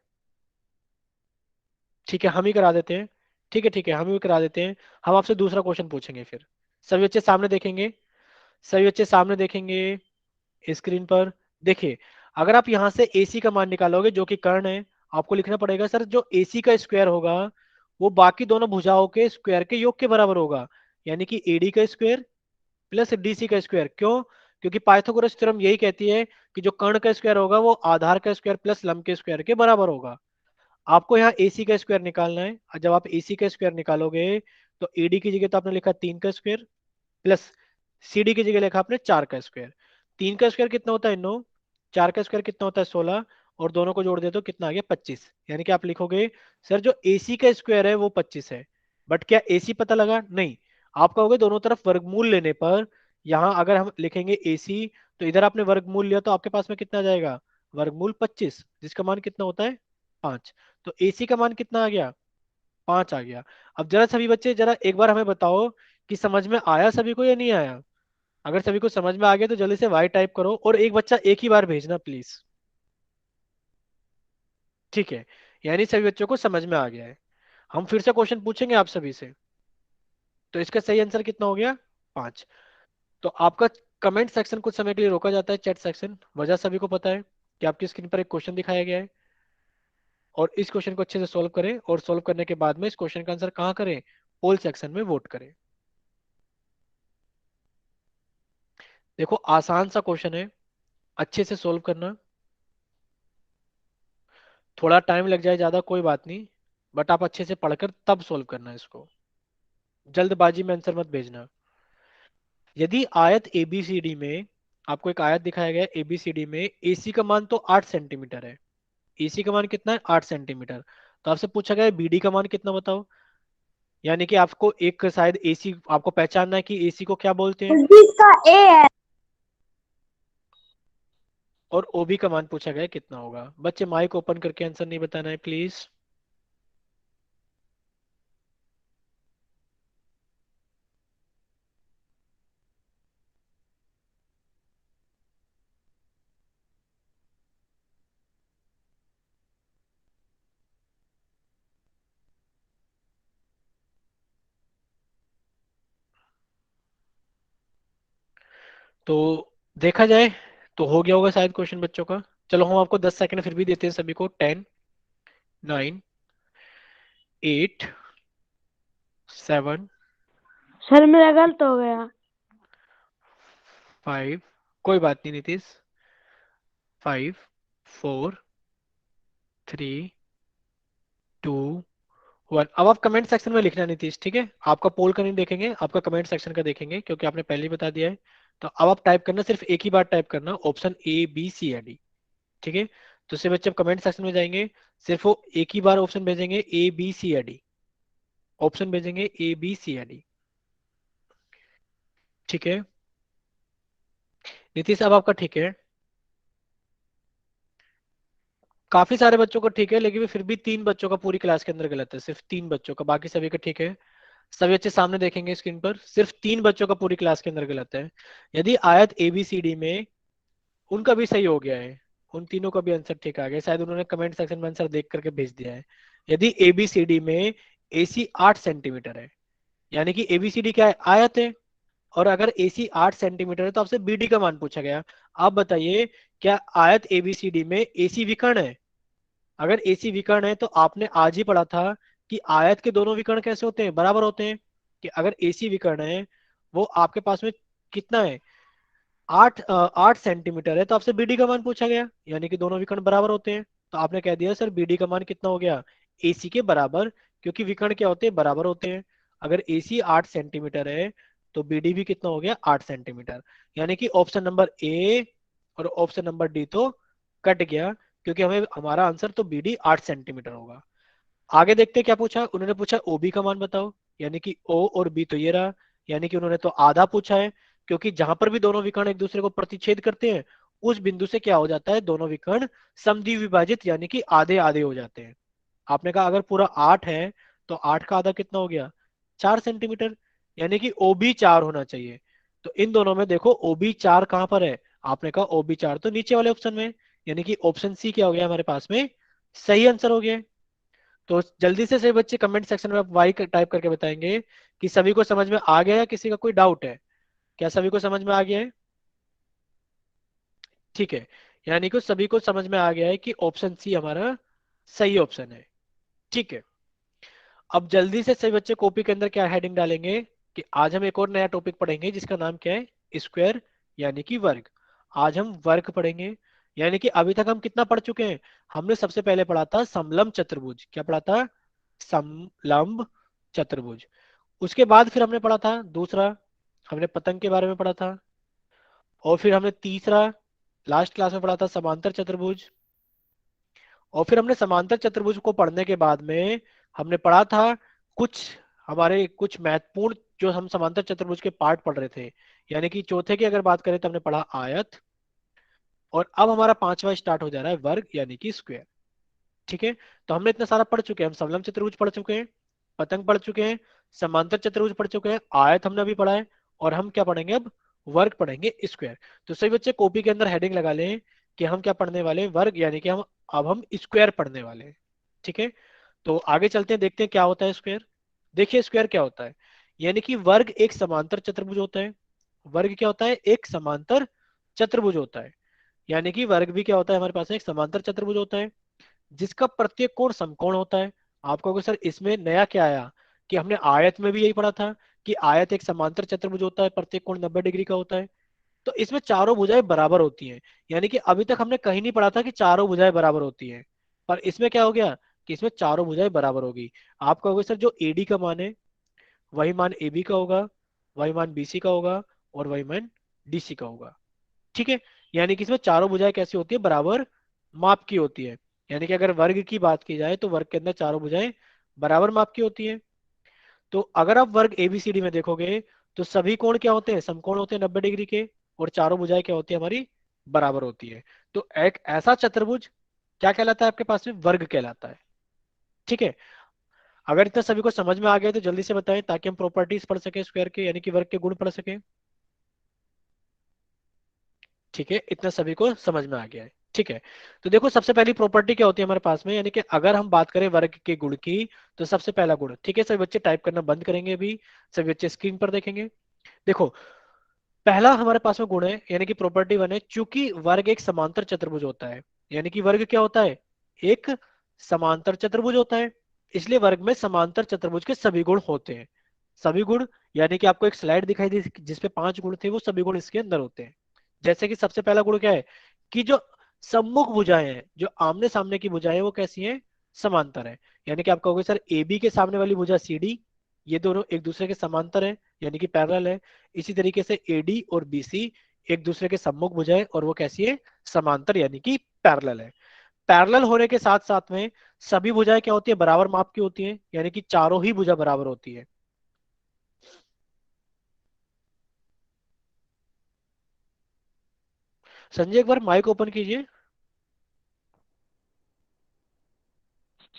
Speaker 1: ठीक है, हम ही करा देते हैं। ठीक है, ठीक है, हम ही करा देते हैं। हम आपसे दूसरा क्वेश्चन पूछेंगे फिर। सभी बच्चे सामने देखेंगे, सभी बच्चे सामने देखेंगे स्क्रीन पर। देखिए, अगर आप यहाँ से एसी का मान निकालोगे जो कि कर्ण है, आपको लिखना पड़ेगा सर जो एसी का स्क्वायर होगा वो बाकी दोनों भुजाओं के स्क्वायर के योग के बराबर होगा, यानी कि एडी का स्क्वायर प्लस डीसी का स्क्वायर। क्यों? क्योंकि पाइथागोरस थ्योरम यही कहती है कि जो कर्ण का स्क्वायर होगा वो आधार का स्क्वायर प्लस लंब के स्क्वायर के बराबर होगा। आपको यहाँ एसी का स्क्वायर निकालना है, और जब आप एसी का स्क्वायर निकालोगे तो एडी की जगह तो आपने लिखा 3 का स्क्वायर प्लस सीडी की जगह लिखा आपने 4 का स्क्वायर। 3 का स्क्वायर कितना होता है 9, 4 का स्क्वायर कितना होता है 16, और दोनों को जोड़ दे तो कितना आ गया 25। यानी कि आप लिखोगे सर जो एसी का स्क्वायर है वो 25 है। बट क्या एसी पता लगा? नहीं। आप कहोगे दोनों तरफ वर्गमूल लेने पर, यहाँ अगर हम लिखेंगे एसी तो इधर आपने वर्गमूल लिया तो आपके पास में कितना आ जाएगा वर्गमूल 25, जिसका मान कितना होता है 5। तो AC का मान कितना आ गया, 5 आ गया। अब जरा सभी बच्चे जरा एक बार हमें बताओ कि समझ में आया सभी को या नहीं आया। अगर सभी को समझ में आ गया तो जल्दी से वाई टाइप करो, और एक बच्चा एक ही बार भेजना प्लीज। ठीक है, यानी सभी बच्चों को समझ में आ गया है। हम फिर से क्वेश्चन पूछेंगे आप सभी से। तो इसका सही आंसर कितना हो गया, 5। तो आपका कमेंट सेक्शन कुछ समय के लिए रोका जाता है, चैट सेक्शन। वजह सभी को पता है कि आपकी स्क्रीन पर एक क्वेश्चन दिखाया गया है, और इस क्वेश्चन को अच्छे से सॉल्व करें, और सॉल्व करने के बाद में इस क्वेश्चन का आंसर कहाँ करें, पोल सेक्शन में वोट करें। देखो आसान सा क्वेश्चन है, अच्छे से सोल्व करना। थोड़ा टाइम लग जाए ज्यादा कोई बात नहीं, बट आप अच्छे से पढ़कर तब सोल्व करना इसको। जल्दबाजी में आंसर मत भेजना। यदि आयत एबीसीडी में, आपको एक आयत दिखाया गया है एबीसीडी में, एसी का मान तो 8 सेंटीमीटर है। एसी का मान कितना है, 8 सेंटीमीटर। तो आपसे पूछा गया है बीडी का मान कितना बताओ। यानी कि आपको एक शायद एसी आपको पहचानना है कि एसी को क्या बोलते हैं,
Speaker 2: इसका ए है।
Speaker 1: और ओबी का मान पूछा गया है कितना होगा। बच्चे माइक ओपन करके आंसर नहीं बताना है प्लीज। तो देखा जाए तो हो गया होगा शायद क्वेश्चन बच्चों का। चलो हम आपको 10 सेकंड फिर भी देते हैं सभी को। 10, 9, 8, 7,
Speaker 2: सर मेरा गलत हो गया।
Speaker 1: 5, कोई बात नहीं नीतीश, 5, 4, 3, 2, 1। अब आप कमेंट सेक्शन में लिखना नीतीश, ठीक है। आपका पोल का नहीं देखेंगे, आपका कमेंट सेक्शन का देखेंगे, क्योंकि आपने पहले ही बता दिया है। तो अब आप टाइप करना, सिर्फ एक ही बार टाइप करना, ऑप्शन ए बी सी या डी। ठीक है। तो सिर्फ बच्चे कमेंट सेक्शन में जाएंगे, सिर्फ वो एक ही बार ऑप्शन भेजेंगे, ए बी सी या डी। ऑप्शन भेजेंगे ए बी सी या डी। ठीक है नीतीश, अब आपका ठीक है। काफी सारे बच्चों का ठीक है, लेकिन फिर भी 3 बच्चों का पूरी क्लास के अंदर गलत है, सिर्फ 3 बच्चों का, बाकी सभी का ठीक है। सभी बच्चे सामने देखेंगे स्क्रीन पर, सिर्फ 3 बच्चों का पूरी क्लास के अंदर गलत है। यदि आयत एबीसीडी में, उनका भी सही हो गया है, उन तीनों का भी आंसर ठीक आ गया, शायद उन्होंने कमेंट सेक्शन में आंसर देख करके भेज दिया है। यदि एबीसीडी में एसी 8 सेंटीमीटर है, यानी कि एबीसीडी क्या है, आयत है। और अगर एसी 8 सेंटीमीटर है तो आपसे बीडी का मान पूछा गया। आप बताइए, क्या आयत एबीसीडी में एसी विकर्ण है। अगर एसी विकर्ण है तो आपने आज ही पढ़ा था कि आयत के दोनों विकर्ण कैसे होते हैं, बराबर होते हैं। कि अगर एसी विकर्ण है, वो आपके पास में कितना है, 8 सेंटीमीटर है, तो आपसे बीडी का मान पूछा गया, यानी कि दोनों विकर्ण बराबर होते हैं। तो आपने कह दिया सर बीडी का मान कितना हो गया, एसी के बराबर, क्योंकि विकर्ण क्या होते हैं, बराबर होते हैं। अगर एसी 8 सेंटीमीटर है तो बीडी भी कितना हो गया, 8 सेंटीमीटर। यानी कि ऑप्शन नंबर ए और ऑप्शन नंबर डी तो कट गया, क्योंकि हमें हमारा आंसर तो बीडी 8 सेंटीमीटर होगा। आगे देखते हैं क्या पूछा, उन्होंने पूछा ओबी का मान बताओ। यानी कि ओ और बी तो ये रहा, यानी कि उन्होंने तो आधा पूछा है, क्योंकि जहां पर भी दोनों विकर्ण एक दूसरे को प्रतिच्छेद करते हैं, उस बिंदु से क्या हो जाता है, दोनों विकर्ण समद्वि विभाजित, यानी कि आधे आधे हो जाते हैं। आपने कहा अगर पूरा 8 है तो 8 का आधा कितना हो गया, 4 सेंटीमीटर। यानी कि ओबी 4 होना चाहिए। तो इन दोनों में देखो ओबी 4 कहां पर है, आपने कहा ओबी 4 तो नीचे वाले ऑप्शन में, यानी कि ऑप्शन सी क्या हो गया हमारे पास में, सही आंसर हो गया। तो जल्दी से सभी बच्चे कमेंट सेक्शन में आप वाई टाइप करके बताएंगे कि सभी को समझ में आ गया, या किसी का कोई डाउट है। क्या सभी को समझ में आ गया है, ठीक है। यानी कि सभी को समझ में आ गया है कि ऑप्शन सी हमारा सही ऑप्शन है। ठीक है। अब जल्दी से सभी बच्चे कॉपी के अंदर क्या हेडिंग डालेंगे कि आज हम एक और नया टॉपिक पढ़ेंगे, जिसका नाम क्या है, स्क्वायर, यानी कि वर्ग। आज हम वर्ग पढ़ेंगे। यानी कि अभी तक हम कितना पढ़ चुके हैं, हमने सबसे पहले पढ़ा था समलंब चतुर्भुज। क्या पढ़ा था, समलंब चतुर्भुज। उसके बाद फिर हमने पढ़ा था दूसरा, हमने पतंग के बारे में पढ़ा था। और फिर हमने तीसरा लास्ट क्लास में पढ़ा था समांतर चतुर्भुज। और फिर हमने समांतर चतुर्भुज को पढ़ने के बाद में हमने पढ़ा था कुछ, हमारे कुछ महत्वपूर्ण जो हम समांतर चतुर्भुज के पार्ट पढ़ रहे थे। यानी कि चौथे की अगर बात करें तो हमने पढ़ा आयत, और अब हमारा पांचवा स्टार्ट हो जा रहा है वर्ग यानी कि स्क्वायर। ठीक है, तो हमने इतना सारा पढ़ चुके हैं, हम समलंब चतुर्भुज पढ़ चुके हैं, पतंग पढ़ चुके हैं, समांतर चतुर्भुज पढ़ चुके हैं, आयत हमने अभी पढ़ा है, और हम क्या पढ़ेंगे अब, वर्ग पढ़ेंगे, स्क्वायर। तो सही बच्चे कॉपी के अंदर हेडिंग लगा लें कि हम क्या पढ़ने वाले हैं, वर्ग यानी कि हम अब हम स्क्वायर पढ़ने वाले हैं। ठीक है, तो आगे चलते हैं, देखते हैं क्या होता है स्क्वायर। देखिए स्क्वायर क्या होता है, यानी कि वर्ग एक समांतर चतुर्भुज होता है। वर्ग क्या होता है, एक समांतर चतुर्भुज होता है। यानी कि वर्ग भी क्या होता है, हमारे पास एक समांतर चतुर्भुज होता है जिसका प्रत्येक कोण समकोण होता है। आपको कहोगे सर इसमें नया क्या आया, कि हमने आयत में भी यही पढ़ा था कि आयत एक समांतर चतुर्भुज होता है, प्रत्येक कोण 90 डिग्री का होता है। तो इसमें चारों भुजाएं बराबर होती हैं। यानी कि अभी तक हमने कहीं नहीं पढ़ा था कि चारों भुजाएं बराबर होती हैं, पर इसमें क्या हो गया कि इसमें चारों भुजाएं बराबर होगी। आप कहोगे सर जो एडी का मान है वही मान ए बी का होगा, वही मान बी सी का होगा, और वही मान डी सी का होगा। ठीक है, यानी कि इसमें चारों भुजाएं कैसी होती है, बराबर माप की होती है। यानी कि अगर वर्ग की बात की जाए तो वर्ग के अंदर चारों भुजाएं बराबर माप की होती है। तो अगर आप वर्ग एबीसीडी में देखोगे तो सभी कोण क्या होते हैं, समकोण होते हैं 90 डिग्री के, और चारों भुजाएं क्या होती है हमारी, बराबर होती है। तो एक ऐसा चतुर्भुज क्या कहलाता है आपके पास में, वर्ग कहलाता है। ठीक है, अगर इतना सभी को समझ में आ गया तो जल्दी से बताएं ताकि हम प्रॉपर्टीज पढ़ सके स्क्वायर के, यानी कि वर्ग के गुण पढ़ सके। ठीक है, इतना सभी को समझ में आ गया है। ठीक है, तो देखो सबसे पहली प्रॉपर्टी क्या होती है हमारे पास में, यानी कि अगर हम बात करें वर्ग के गुण की, तो सबसे पहला गुण, ठीक है सभी बच्चे टाइप करना बंद करेंगे अभी, सभी बच्चे स्क्रीन पर देखेंगे। देखो पहला हमारे पास में गुण है, यानी कि प्रॉपर्टी वन है, चूंकि वर्ग एक समांतर चतुर्भुज होता है। यानी कि वर्ग क्या होता है, एक समांतर चतुर्भुज होता है, इसलिए वर्ग में समांतर चतुर्भुज के सभी गुण होते हैं। सभी गुण, यानी कि आपको एक स्लाइड दिखाई दी जिसपे 5 गुण थे, वो सभी गुण इसके अंदर होते हैं। जैसे कि सबसे पहला गुण क्या है, कि जो सम्मुख भुजाएं हैं, जो आमने सामने की भुजाएं हैं, वो कैसी हैं, समांतर है। यानी कि आप कहोगे सर ए बी के सामने वाली भुजा सी डी, ये दोनों एक दूसरे के समांतर है, यानी कि पैरेलल है। इसी तरीके से एडी और बीसी एक दूसरे के सम्मुख भुजाएं, और वो कैसी है, समांतर यानी कि पैरेलल है। पैरेलल होने के साथ साथ में सभी भुजाएं क्या होती है, बराबर माप की होती है, यानी कि चारों ही भुजा बराबर होती है। संजय एक बार माइक ओपन कीजिए।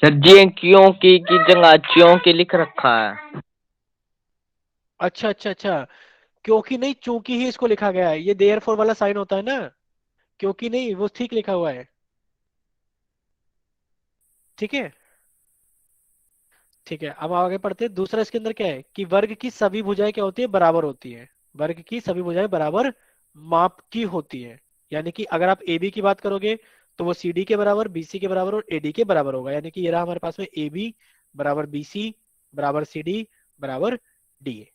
Speaker 3: सर जी की जगह च्यों की लिख रखा है।
Speaker 1: अच्छा अच्छा अच्छा, क्योंकि नहीं चूंकि ही इसको लिखा गया है, ये देयर फोर वाला साइन होता है ना, क्योंकि नहीं वो ठीक लिखा हुआ है। ठीक है, ठीक है, अब आगे पढ़ते हैं। दूसरा इसके अंदर क्या है कि वर्ग की सभी भुजाएं क्या होती है, बराबर होती है। वर्ग की सभी भुजाएं बराबर माप की होती है। यानी कि अगर आप ए बी की बात करोगे तो वो सी डी के बराबर, बी सी के बराबर और ए डी के बराबर होगा। यानी कि ये रहा हमारे पास में ए बी बराबर बी सी बराबर सी डी बराबर डी ए।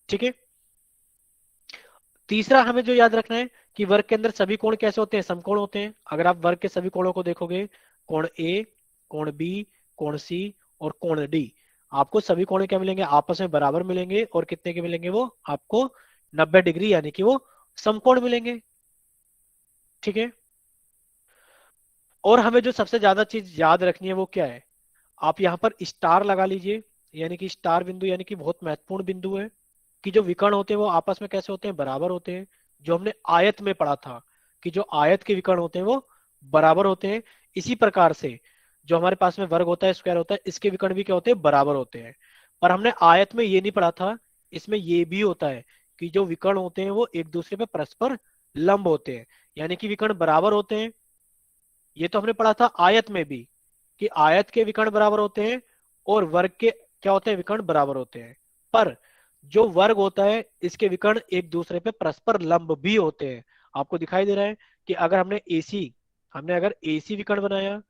Speaker 1: ठीक है, तीसरा हमें जो याद रखना है कि वर्ग के अंदर सभी कोण कैसे होते हैं, समकोण होते हैं। अगर आप वर्ग के सभी कोणों को देखोगे, कोण ए, कोण बी, कोण सी और कोण डी, आपको सभी कोण क्या मिलेंगे, आपस में बराबर मिलेंगे, और कितने के मिलेंगे, वो आपको 90 डिग्री यानी कि वो समकोण मिलेंगे। ठीक है, और हमें जो सबसे ज्यादा चीज याद रखनी है वो क्या है, आप यहाँ पर स्टार लगा लीजिए। यानी कि स्टार बिंदु यानी कि बहुत महत्वपूर्ण बिंदु है, कि जो विकर्ण होते हैं वो आपस में कैसे होते हैं, बराबर होते हैं। जो हमने आयत में पढ़ा था कि जो आयत के विकर्ण होते हैं वो बराबर होते हैं, इसी प्रकार से जो हमारे पास में वर्ग होता है, स्क्वायर होता है, इसके विकर्ण भी क्या होते हैं, बराबर होते हैं। पर हमने आयत में ये नहीं पढ़ा था, इसमें ये भी होता है कि जो विकर्ण होते हैं वो एक दूसरे पे परस्पर लंब होते हैं, यानी कि विकर्ण बराबर होते हैं। ये तो हमने पढ़ा था आयत में भी, कि आयत के विकर्ण बराबर होते हैं और वर्ग के क्या होते हैं, विकर्ण बराबर होते हैं। पर जो वर्ग होता है इसके विकर्ण एक दूसरे पे परस्पर लंब भी होते हैं। आपको दिखाई दे रहा है कि अगर हमने अगर एसी विकर्ण बनाया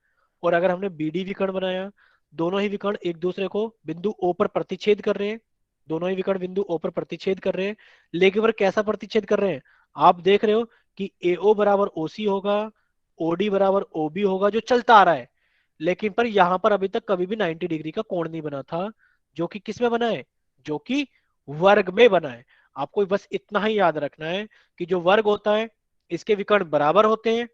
Speaker 1: और अगर हमने बीडी विकर्ण बनाया, दोनों ही विकर्ण एक दूसरे को बिंदु ओ पर प्रतिच्छेद कर रहे हैं। दोनों ही विकर्ण बिंदु ओ पर प्रतिच्छेद कर रहे हैं, लेकिन वह कैसा प्रतिच्छेद कर रहे हैं, आप देख रहे हो कि एओ बराबर ओसी होगा, ओडी बराबर ओबी होगा, जो चलता आ रहा है। लेकिन पर यहां पर अभी तक कभी भी 90 डिग्री का कोण नहीं बना था, जो कि किस में बना है, जो कि वर्ग में बना है। आपको बस इतना ही याद रखना है कि जो वर्ग होता है इसके विकर्ण बराबर होते हैं,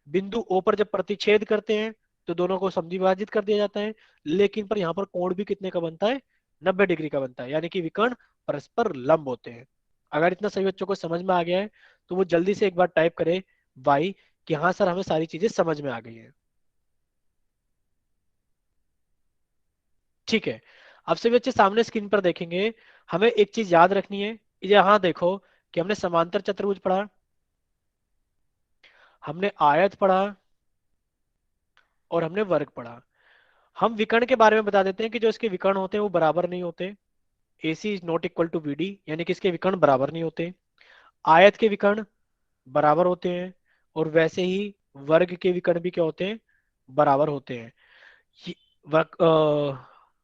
Speaker 1: बिंदु ओ पर जब प्रतिच्छेद करते हैं तो दोनों को समद्विभाजित कर दिया जाता है। लेकिन पर यहाँ पर कोण भी कितने का बनता है, 90 डिग्री का बनता है, यानी कि विकर्ण परस्पर लंब होते हैं। अगर इतना सभी बच्चों को समझ में आ गया है तो वो जल्दी से एक बार टाइप करे वाई, कि हाँ सर हमें सारी चीजें समझ में आ गई हैं। ठीक है, अब सभी बच्चे सामने स्क्रीन पर देखेंगे, हमें एक चीज याद रखनी है। यहाँ देखो कि हमने समांतर चतुर्भुज पढ़ा, हमने आयत पढ़ा और हमने वर्ग पढ़ा। हम विकर्ण के बारे में बता देते हैं कि जो इसके विकर्ण होते हैं वो बराबर नहीं होते। AC is not equal to BD, यानी कि इसके विकर्ण बराबर नहीं होते। आयत के विकर्ण बराबर होते हैं, और वैसे ही वर्ग के विकर्ण भी क्या होते हैं, बराबर होते हैं। वर्ग,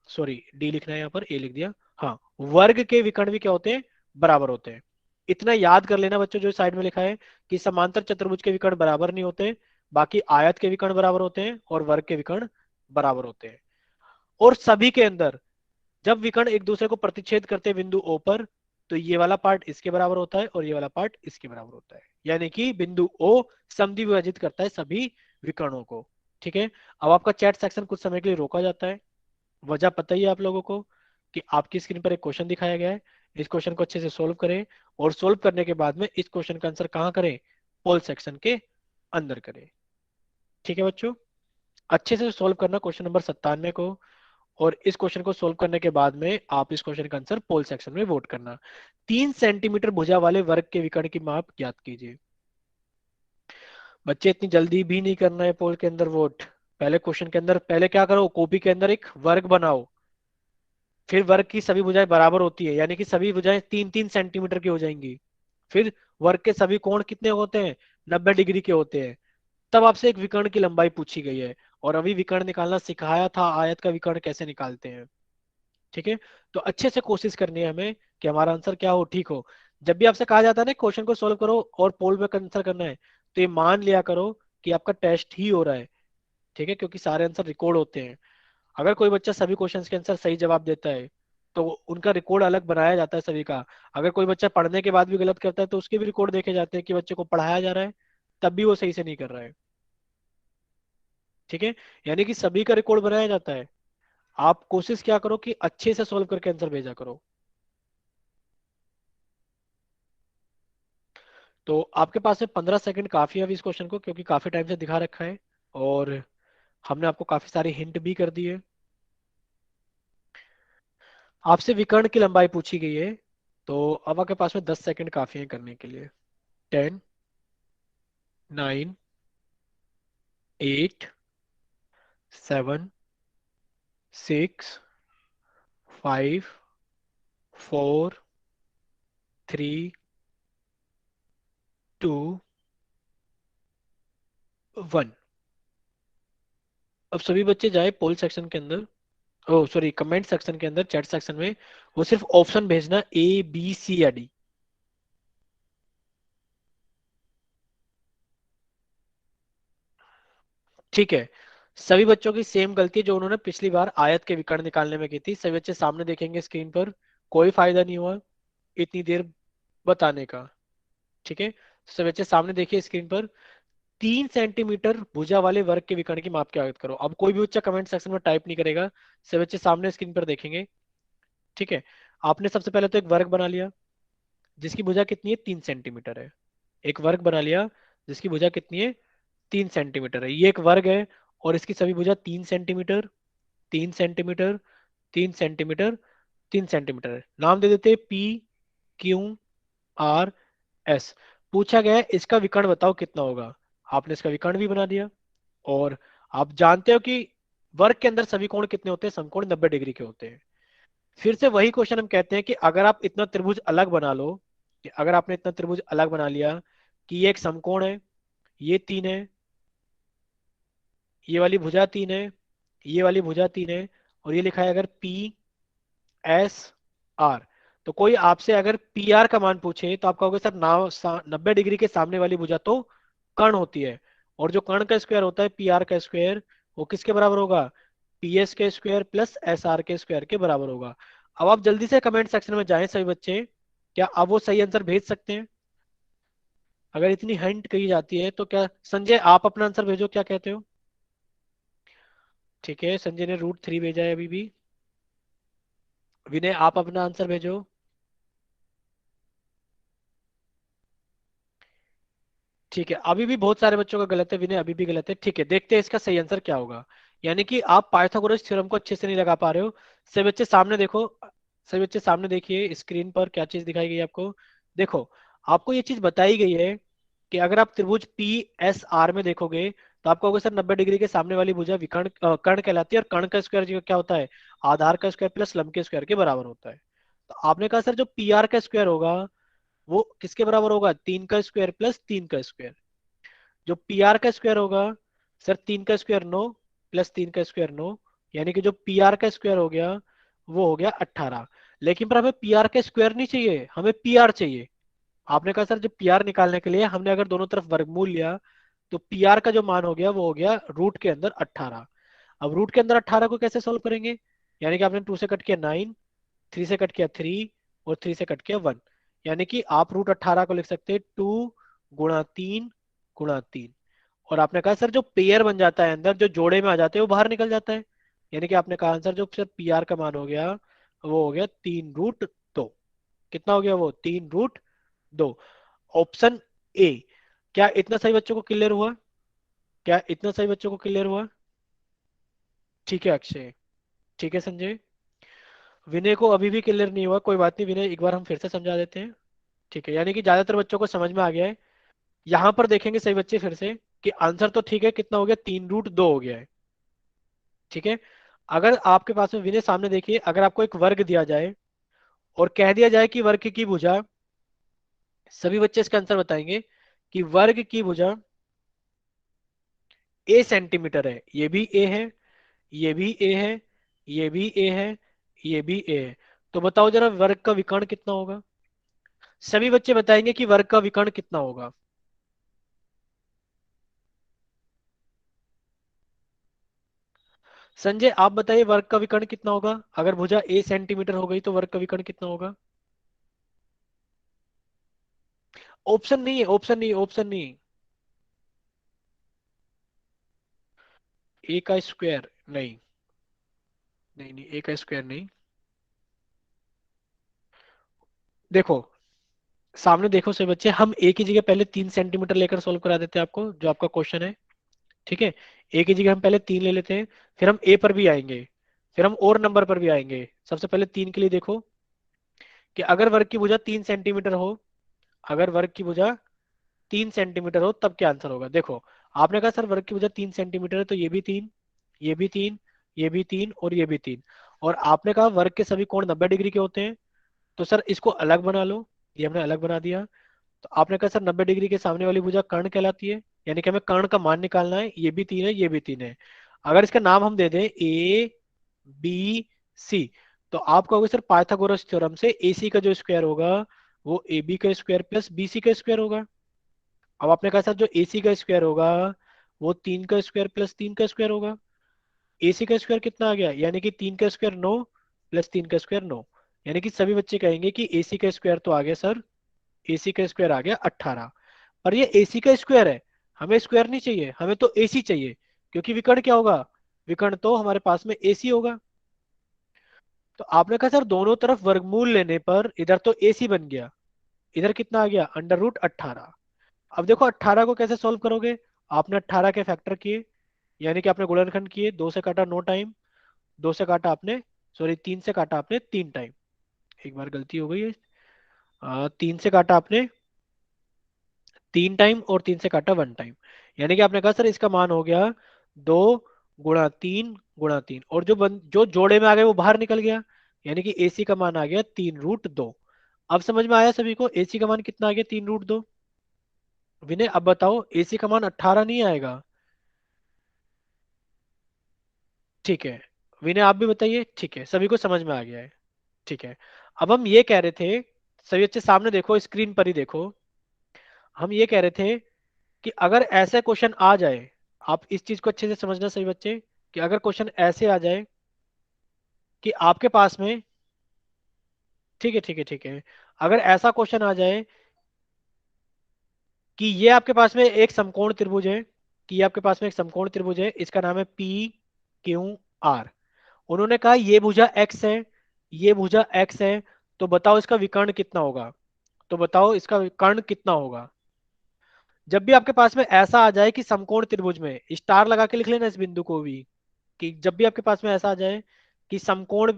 Speaker 1: सॉरी डी लिखना है यहाँ पर, ए लिख दिया। हाँ, वर्ग के विकर्ण भी क्या होते हैं, बराबर होते हैं। इतना याद कर लेना बच्चों, जो साइड में लिखा है कि समांतर चतुर्भुज के विकर्ण बराबर नहीं होते, बाकी आयत के विकर्ण बराबर होते हैं और वर्ग के विकर्ण बराबर होते हैं। और सभी के अंदर जब विकर्ण एक दूसरे को प्रतिच्छेद करते हैं बिंदु O पर, तो ये वाला पार्ट इसके बराबर होता है और ये वाला पार्ट इसके बराबर होता है, यानी कि बिंदु O समद्विभाजित करता है सभी विकर्णों को। ठीक है, अब आपका चैट सेक्शन कुछ समय के लिए रोका जाता है। वजह पता ही है आप लोगों को कि आपकी स्क्रीन पर एक क्वेश्चन दिखाया गया है, इस क्वेश्चन को अच्छे से सोल्व करें, और सोल्व करने के बाद में इस क्वेश्चन का आंसर कहाँ करें, पोल सेक्शन के अंदर करें। ठीक है बच्चों, अच्छे से सोल्व करना क्वेश्चन नंबर 97 को, और इस क्वेश्चन को सोल्व करने के बाद में आप इस क्वेश्चन का आंसर पोल सेक्शन में वोट करना। 3 सेंटीमीटर भुजा वाले वर्ग के विकर्ण की माप ज्ञात कीजिए। बच्चे इतनी जल्दी भी नहीं करना है पोल के अंदर वोट। पहले क्वेश्चन के अंदर पहले क्या करो, कॉपी के अंदर एक वर्ग बनाओ, फिर वर्ग की सभी भुजाएं बराबर होती है, यानी कि सभी भुजाएं 3-3 सेंटीमीटर की हो जाएंगी। फिर वर्ग के सभी कोण कितने होते हैं, 90 डिग्री के होते हैं। तब आपसे एक विकर्ण की लंबाई पूछी गई है, और अभी विकर्ण निकालना सिखाया था, आयत का विकर्ण कैसे निकालते हैं। ठीक है, तो अच्छे से कोशिश करनी है हमें कि हमारा आंसर क्या हो, ठीक हो। जब भी आपसे कहा जाता है ना क्वेश्चन को सोल्व करो और पोल में आंसर करना है, तो ये मान लिया करो कि आपका टेस्ट ही हो रहा है। ठीक है, क्योंकि सारे आंसर रिकॉर्ड होते हैं। अगर कोई बच्चा सभी क्वेश्चंस के आंसर सही जवाब देता है, तो उनका रिकॉर्ड अलग बनाया जाता है सभी का। अगर कोई बच्चा पढ़ने के बाद भी गलत करता है, तो उसके भी रिकॉर्ड देखे जाते हैं कि बच्चे को पढ़ाया जा रहा है तब भी वो सही से नहीं कर रहा है। ठीक है, यानी कि सभी का रिकॉर्ड बनाया जाता है। आप कोशिश क्या करो कि अच्छे से सोल्व करके आंसर भेजा करो। तो आपके पास में 15 सेकंड काफी है अभी इस क्वेश्चन को, क्योंकि काफी टाइम से दिखा रखा है और हमने आपको काफी सारी हिंट भी कर दी है। आपसे विकर्ण की लंबाई पूछी गई है, तो अब आपके पास में 10 सेकंड काफी है करने के लिए। 10, 9, 8, 7, 6, 5, 4, 3, 2, 1। अब सभी बच्चे जाए पोल सेक्शन के अंदर, ओ सॉरी कमेंट सेक्शन के अंदर, चैट सेक्शन में। वो सिर्फ ऑप्शन भेजना A B C या D। ठीक है, सभी बच्चों की सेम गलती है जो उन्होंने पिछली बार आयत के विकर्ण निकालने में की थी। सभी बच्चे सामने देखेंगे स्क्रीन पर, कोई फायदा नहीं हुआ इतनी देर बताने का। ठीक है, सभी बच्चे सामने देखिए स्क्रीन पर, 3 सेंटीमीटर भुजा वाले वर्ग के विकर्ण की माप की आयत करो। अब कोई भी बच्चा कमेंट सेक्शन में टाइप नहीं करेगा, सभी बच्चे सामने स्क्रीन पर देखेंगे। ठीक है, आपने सबसे पहले तो एक वर्ग बना लिया जिसकी भुजा कितनी है, 3 सेंटीमीटर है। एक वर्ग बना लिया जिसकी भुजा कितनी है, 3 सेंटीमीटर है। ये एक वर्ग है और इसकी सभी भुजा 3 सेंटीमीटर, 3 सेंटीमीटर, 3 सेंटीमीटर, 3 सेंटीमीटर है। नाम दे देते PQRS। पूछा गया है इसका विकर्ण बताओ कितना होगा। आपने इसका विकर्ण भी बना दिया, और आप जानते हो कि वर्ग के अंदर सभी कोण कितने होते हैं, समकोण 90 डिग्री के होते हैं। फिर से वही क्वेश्चन हम कहते हैं कि अगर आप इतना त्रिभुज अलग बना लो, कि अगर आपने इतना त्रिभुज अलग बना लिया कि ये एक समकोण है, ये 3 है, ये वाली भुजा 3 है, ये वाली भुजा 3 है, और ये लिखा है अगर PSR, तो कोई आपसे अगर PR का मान पूछे तो आप कहोगे सर 90 डिग्री के सामने वाली भुजा तो कर्ण होती है, और जो कर्ण का स्क्वायर होता है PR का स्क्वायर, वो किसके बराबर होगा, PS के स्क्वायर प्लस SR के स्क्वायर के बराबर होगा। अब आप जल्दी से कमेंट सेक्शन में जाएं सभी बच्चे, क्या अब वो सही आंसर भेज सकते हैं। अगर इतनी हिंट कही जाती है तो क्या, संजय आप अपना आंसर भेजो, क्या कहते हो। ठीक है, संजय ने √3 भेजा है अभी भी। विनय आप अपना आंसर भेजो। ठीक है, अभी भी बहुत सारे बच्चों का गलत है विनय, अभी भी गलत है। ठीक है, देखते हैं इसका सही आंसर क्या होगा। यानी कि आप पाइथागोरस थ्योरम को अच्छे से नहीं लगा पा रहे हो। सभी बच्चे सामने देखो, सभी बच्चे सामने देखिए स्क्रीन पर क्या चीज दिखाई गई है आपको। देखो, आपको ये चीज बताई गई है कि अगर आप त्रिभुज पी एस आर में देखोगे तो आपको होगा सर 90 डिग्री के सामने वाली भुजा विकर्ण कर्ण कहलाती है, और कर्ण का स्क्वायर जो क्या होता है, आधार का स्क्वायर प्लस लंब के स्क्वायर के बराबर होता है। तो आपने कहा सर जो पी आर का स्क्वायर होगा वो किसके बराबर होगा, 3 का स्क्वायर प्लस 3 का स्क्वायर। जो पी आर का स्क्वायर होगा सर 3 का स्क्वायर 9 प्लस 3 का स्क्वायर 9, यानी कि जो पी आर का स्क्वायर हो गया वो हो गया 18। लेकिन पर हमें पी आर का स्क्वायर नहीं चाहिए, हमें पी आर चाहिए। आपने कहा सर जो पी आर निकालने के लिए हमने अगर दोनों तरफ वर्गमूल लिया तो पी आर का जो मान हो गया वो हो गया रूट के अंदर 18। अब रूट के अंदर 18 को कैसे सोल्व करेंगे, यानी कि आपने 2 से कट किया 9, 3 से कट किया 3, और 3 से कट किया 1। यानी कि आप रूट 18 को लिख सकते हैं 2 गुणा 3 गुणा 3। और आपने कहा सर जो पेयर बन जाता है अंदर, जो जोड़े में आ जाते हैं वो बाहर निकल जाता है। यानी कि आपने कहा आंसर जो सर पी आर का मान हो गया वो हो गया 3 रूट 2। कितना हो गया वो, 3 रूट 2। Option A. क्या इतना सही बच्चों को क्लियर हुआ, क्या इतना सही बच्चों को क्लियर हुआ? ठीक है अक्षय, ठीक है संजय। विनय को अभी भी क्लियर नहीं हुआ, कोई बात नहीं विनय, एक बार हम फिर से समझा देते हैं। ठीक है, यानी कि ज्यादातर बच्चों को समझ में आ गया है। यहां पर देखेंगे सही बच्चे फिर से कि आंसर तो ठीक है, कितना हो गया, 3 रूट 2 हो गया है। ठीक है, अगर आपके पास में विनय सामने देखिए, अगर आपको एक वर्ग दिया जाए और कह दिया जाए कि वर्ग की भुजा, सभी बच्चे इसका आंसर बताएंगे कि वर्ग की भुजा ए सेंटीमीटर है, ये भी ए है, ये भी ए है, ये भी ए है, ये भी ए है। तो बताओ जरा वर्ग का विकर्ण कितना होगा। सभी बच्चे बताएंगे कि वर्ग का विकर्ण कितना होगा। संजय आप बताइए वर्ग का विकर्ण कितना होगा, अगर भुजा ए सेंटीमीटर हो गई तो वर्ग का विकर्ण कितना होगा। ऑप्शन नहीं है, ऑप्शन नहीं, ऑप्शन नहीं। ए का स्क्वायर नहीं, नहीं नहीं, ए का स्क्वायर नहीं। देखो, सामने देखो सभी बच्चे, हम ए की जगह पहले 3 सेंटीमीटर लेकर सॉल्व करा देते हैं आपको, जो आपका क्वेश्चन है। ठीक है, ए की जगह हम पहले 3 ले लेते हैं, फिर हम ए पर भी आएंगे, फिर हम और नंबर पर भी आएंगे। सबसे पहले 3 के लिए देखो कि अगर वर्ग की भुजा 3 सेंटीमीटर हो, अगर वर्ग की भुजा 3 सेंटीमीटर हो तब क्या आंसर होगा। देखो, आपने कहा सर वर्ग की भुजा 3 सेंटीमीटर है, तो ये भी 3, ये भी 3, ये भी 3 और ये भी 3। और आपने कहा वर्ग के सभी कोण 90 डिग्री के होते हैं, तो सर इसको अलग बना लो। ये हमने अलग बना दिया। तो आपने कहा सर 90 डिग्री के सामने वाली भुजा कर्ण कहलाती है, यानी कि हमें कर्ण का मान निकालना है। ये भी 3 है, ये भी 3 है। अगर इसका नाम हम दे दें ए बी सी, तो आप कहोगे सर पाइथागोरस थ्योरम से ए सी का जो स्क्वायर होगा वो ए बी का स्क्वायर प्लस बी सी का स्क्वायर होगा। अब आपने कहा सर जो ए सी का स्क्वायर होगा वो 3 का स्क्वायर प्लस 3 का स्क्वायर होगा। ए सी का स्क्वायर कितना आ गया, यानी कि 3 का स्क्वायर 9 प्लस 3 का स्क्वायर 9। यानी कि सभी बच्चे कहेंगे कि ए सी का स्क्वायर तो आ गया सर, एसी का स्क्वायर आ गया 18। और ये एसी का स्क्वायर है, हमें स्क्वायर नहीं चाहिए, हमें तो एसी चाहिए। क्योंकि विकर्ण क्या होगा, विकर्ण तो हमारे पास में एसी होगा। तो आपने कहा सर दोनों तरफ वर्गमूल लेने पर इधर तो एसी बन गया, इधर कितना आ गया, √18। अब देखो 18 को कैसे सॉल्व करोगे। आपने 18 के फैक्टर किए, यानी कि आपने गुणनखंड किए, 2 से काटा 9 टाइम, 2 से काटा आपने, सॉरी 3 से काटा आपने 3 टाइम। एक बार गलती हो गई है, 3 से काटा आपने 3 टाइम, और 3 से काटा 1 टाइम। यानी कि आपने कहा सर इसका मान हो गया 2 गुणा 3 गुणा 3, और जो जोड़े में आ गए वो बाहर निकल गया, यानी कि एसी का मान आ गया 3 √2। अब समझ में आया सभी को एसी का मान कितना आ गया, 3 √2। विनय अब बताओ एसी का मान 18 नहीं आएगा। ठीक है, विनय आप भी बताइए। ठीक है, सभी को समझ में आ गया है। ठीक है, अब हम ये कह रहे थे, सभी अच्छे सामने देखो, स्क्रीन पर ही देखो। हम ये कह रहे थे कि अगर ऐसे क्वेश्चन आ जाए, आप इस चीज को अच्छे से समझना सही बच्चे, कि अगर क्वेश्चन ऐसे आ जाए कि आपके पास में, ठीक है ठीक है ठीक है, अगर ऐसा क्वेश्चन आ जाए कि ये आपके पास में एक समकोण त्रिभुज है, कि ये आपके पास में एक समकोण त्रिभुज है, इसका नाम है पी क्यू आर। उन्होंने कहा ये भुजा एक्स है, ये भुजा एक्स है, तो बताओ इसका विकर्ण कितना होगा। तो बताओ इसका विकर्ण कितना होगा। जब भी आपके पास में ऐसा आ जाए कि समकोण त्रिभुज में, स्टार लगा के लिख लेना इस बिंदु को भी, कि जब भी आपके पास में ऐसा आ जाए कि समकोण,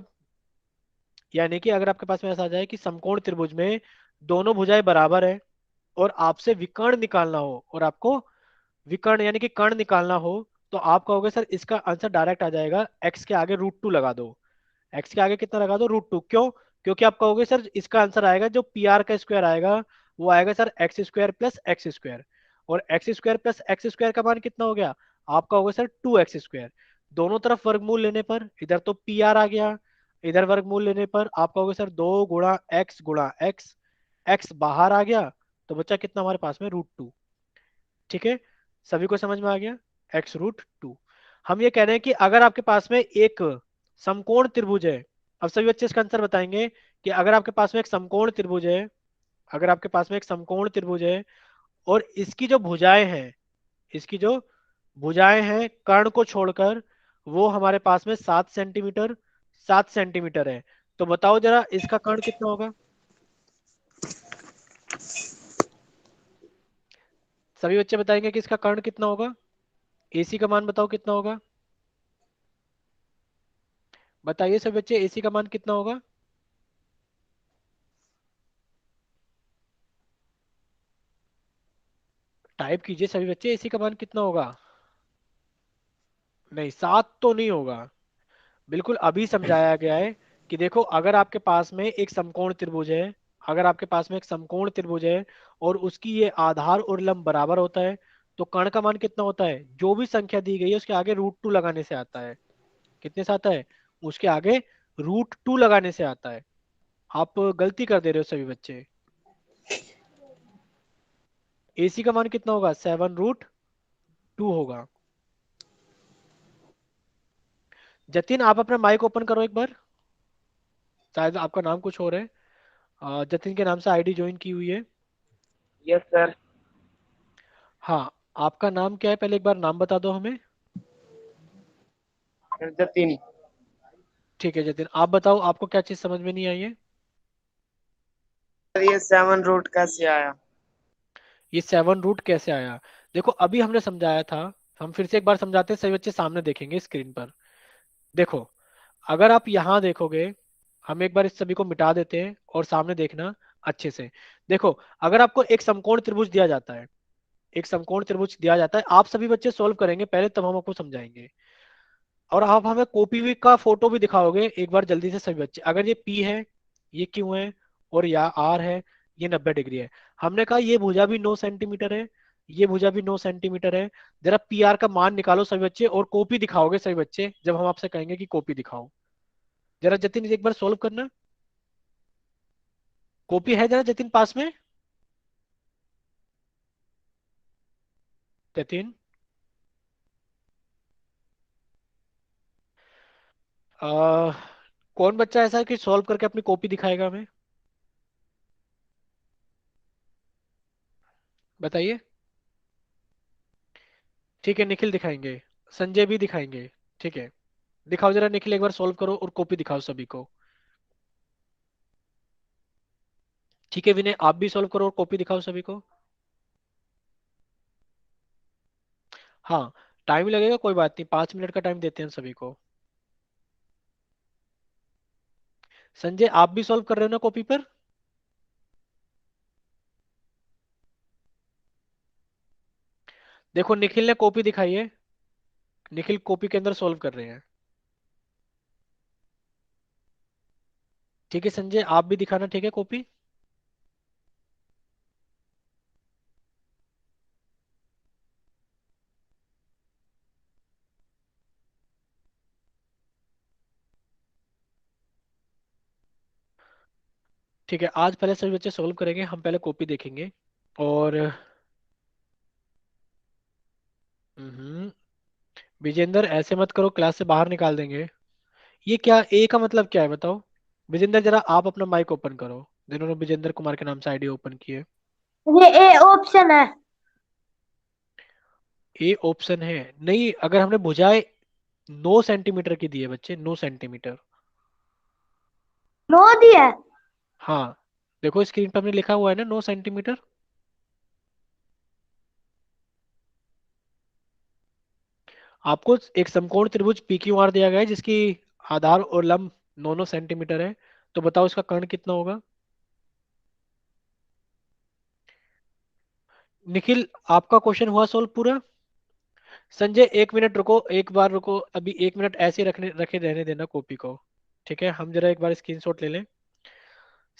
Speaker 1: यानी कि अगर आपके पास में ऐसा आ जाए कि समकोण त्रिभुज में दोनों भुजाएं बराबर है और आपसे विकर्ण निकालना हो, और आपको विकर्ण यानी कि कर्ण निकालना हो, तो आप कहोगे सर इसका आंसर डायरेक्ट आ जाएगा, एक्स के आगे √2 लगा दो। एक्स के आगे कितना लगा दो? √2। क्यों? क्योंकि आप कहोगे सर इसका आंसर आएगा जो पी आर का स्क्वायर आएगा, वो आएगा sir x square plus x square. और x square plus x square का मान कितना हो गया? आप कहोगे सर 2x²। दोनों तरफ वर्गमूल लेने पर इधर तो पी आर आ गया, इधर वर्गमूल लेने पर आप कहोगे सर 2 गुणा एक्स, एक्स बाहर आ गया, तो बच्चा कितना हमारे पास में? √2। ठीक है, सभी को समझ में आ गया? x√2। हम ये कह रहे हैं कि अगर आपके पास में एक समकोण त्रिभुज है, अब सभी बच्चे इसका आंसर बताएंगे कि अगर आपके पास में एक समकोण त्रिभुज है, अगर आपके पास में एक समकोण त्रिभुज है और इसकी जो भुजाएं हैं, इसकी जो भुजाएं हैं कर्ण को छोड़कर, वो हमारे पास में 7 सेंटीमीटर 7 सेंटीमीटर है, तो बताओ जरा इसका कर्ण कितना होगा? सभी बच्चे बताएंगे कि इसका कर्ण कितना होगा। एसी का मान बताओ कितना होगा, बताइए सभी बच्चे, एसी का मान कितना होगा? टाइप कीजिए सभी बच्चे, एसी का मान कितना होगा? नहीं, 7 तो नहीं होगा। बिल्कुल अभी समझाया गया है कि देखो, अगर आपके पास में एक समकोण त्रिभुज है, अगर आपके पास में एक समकोण त्रिभुज है और उसकी ये आधार और लंब बराबर होता है, तो कर्ण का मान कितना होता है? जो भी संख्या दी गई है उसके आगे √2 लगाने से आता है। कितने से आता है? उसके आगे √2 लगाने से आता है। आप गलती कर दे रहे हो सभी बच्चे। एसी का मान कितना होगा? 7√2 होगा। जतिन आप अपना माइक ओपन करो एक बार, शायद आपका नाम कुछ और है। जतिन के नाम से आईडी ज्वाइन की हुई है।
Speaker 3: Yes sir.
Speaker 1: हाँ, आपका नाम क्या है? पहले एक बार नाम बता दो हमें।
Speaker 3: जतिन।
Speaker 1: ठीक है जतिन, आप बताओ आपको क्या चीज समझ में नहीं आई है?
Speaker 3: सर ये 7 रूट कैसे आया?
Speaker 1: ये 7 रूट कैसे आया? देखो अभी हमने समझाया था, हम फिर से एक बार समझाते हैं, सभी बच्चे सामने देखेंगे स्क्रीन पर। देखो, अगर आप यहाँ देखोगे, हम एक बार इस सभी को मिटा देते हैं और सामने देखना अच्छे से। देखो, अगर आपको एक समकोण त्रिभुज दिया जाता है, एक समकोण त्रिभुज दिया जाता है, आप सभी बच्चे सोल्व करेंगे पहले, तब हम आपको समझाएंगे। और आप हमें कॉपी भी का फोटो भी दिखाओगे एक बार जल्दी से सभी बच्चे। अगर ये पी है, ये क्यू है, और या आर है, ये 90 डिग्री है। हमने कहा ये भुजा भी 9 सेंटीमीटर है, ये भुजा भी 9 सेंटीमीटर है। जरा पी आर का मान निकालो सभी बच्चे, और कॉपी दिखाओगे सभी बच्चे जब हम आपसे कहेंगे कि कॉपी दिखाओ। जरा जतिन एक बार सोल्व करना, कॉपी है जरा जतिन पास में? जतिन, आ, कौन बच्चा ऐसा है कि सॉल्व करके अपनी कॉपी दिखाएगा हमें? बताइए। ठीक है, निखिल दिखाएंगे, संजय भी दिखाएंगे। ठीक है, दिखाओ जरा निखिल, एक बार सॉल्व करो और कॉपी दिखाओ सभी को। ठीक है विनय, आप भी सॉल्व करो और कॉपी दिखाओ सभी को। हाँ, टाइम लगेगा, कोई बात नहीं, 5 मिनट का टाइम देते हैं सभी को। संजय आप भी सॉल्व कर रहे हो ना कॉपी पर? देखो निखिल ने कॉपी दिखाई है, निखिल कॉपी के अंदर सॉल्व कर रहे हैं। ठीक है संजय, आप भी दिखाना, ठीक है कॉपी। ठीक है, आज पहले सभी बच्चे सॉल्व करेंगे, हम पहले कॉपी देखेंगे। और विजेंद्र ऐसे मत करो, क्लास से बाहर निकाल देंगे। ये क्या ए का मतलब क्या है बताओ? विजेंद्र जरा आप अपना माइक ओपन करो, जिन्होंने विजेंद्र कुमार के नाम से आईडी ओपन की है।
Speaker 2: ये ए ऑप्शन है।
Speaker 1: ए ऑप्शन है? नहीं, अगर हमने भुजाएं 9 सेंटीमीटर की दी है बच्चे, 9 सेंटीमीटर।
Speaker 2: नो दिया है।
Speaker 1: हाँ, देखो स्क्रीन पर हमने लिखा हुआ है ना 9 सेंटीमीटर। आपको एक समकोण त्रिभुज पी क्यू आर दिया गया है जिसकी आधार और लंब 9 सेंटीमीटर है, तो बताओ इसका कर्ण कितना होगा। निखिल, आपका क्वेश्चन हुआ सोल्व पूरा। संजय 1 मिनट रुको, एक बार रुको, अभी 1 मिनट ऐसे ही रखे रहने देना कॉपी को। ठीक है, हम जरा एक बार स्क्रीनशॉट ले लें।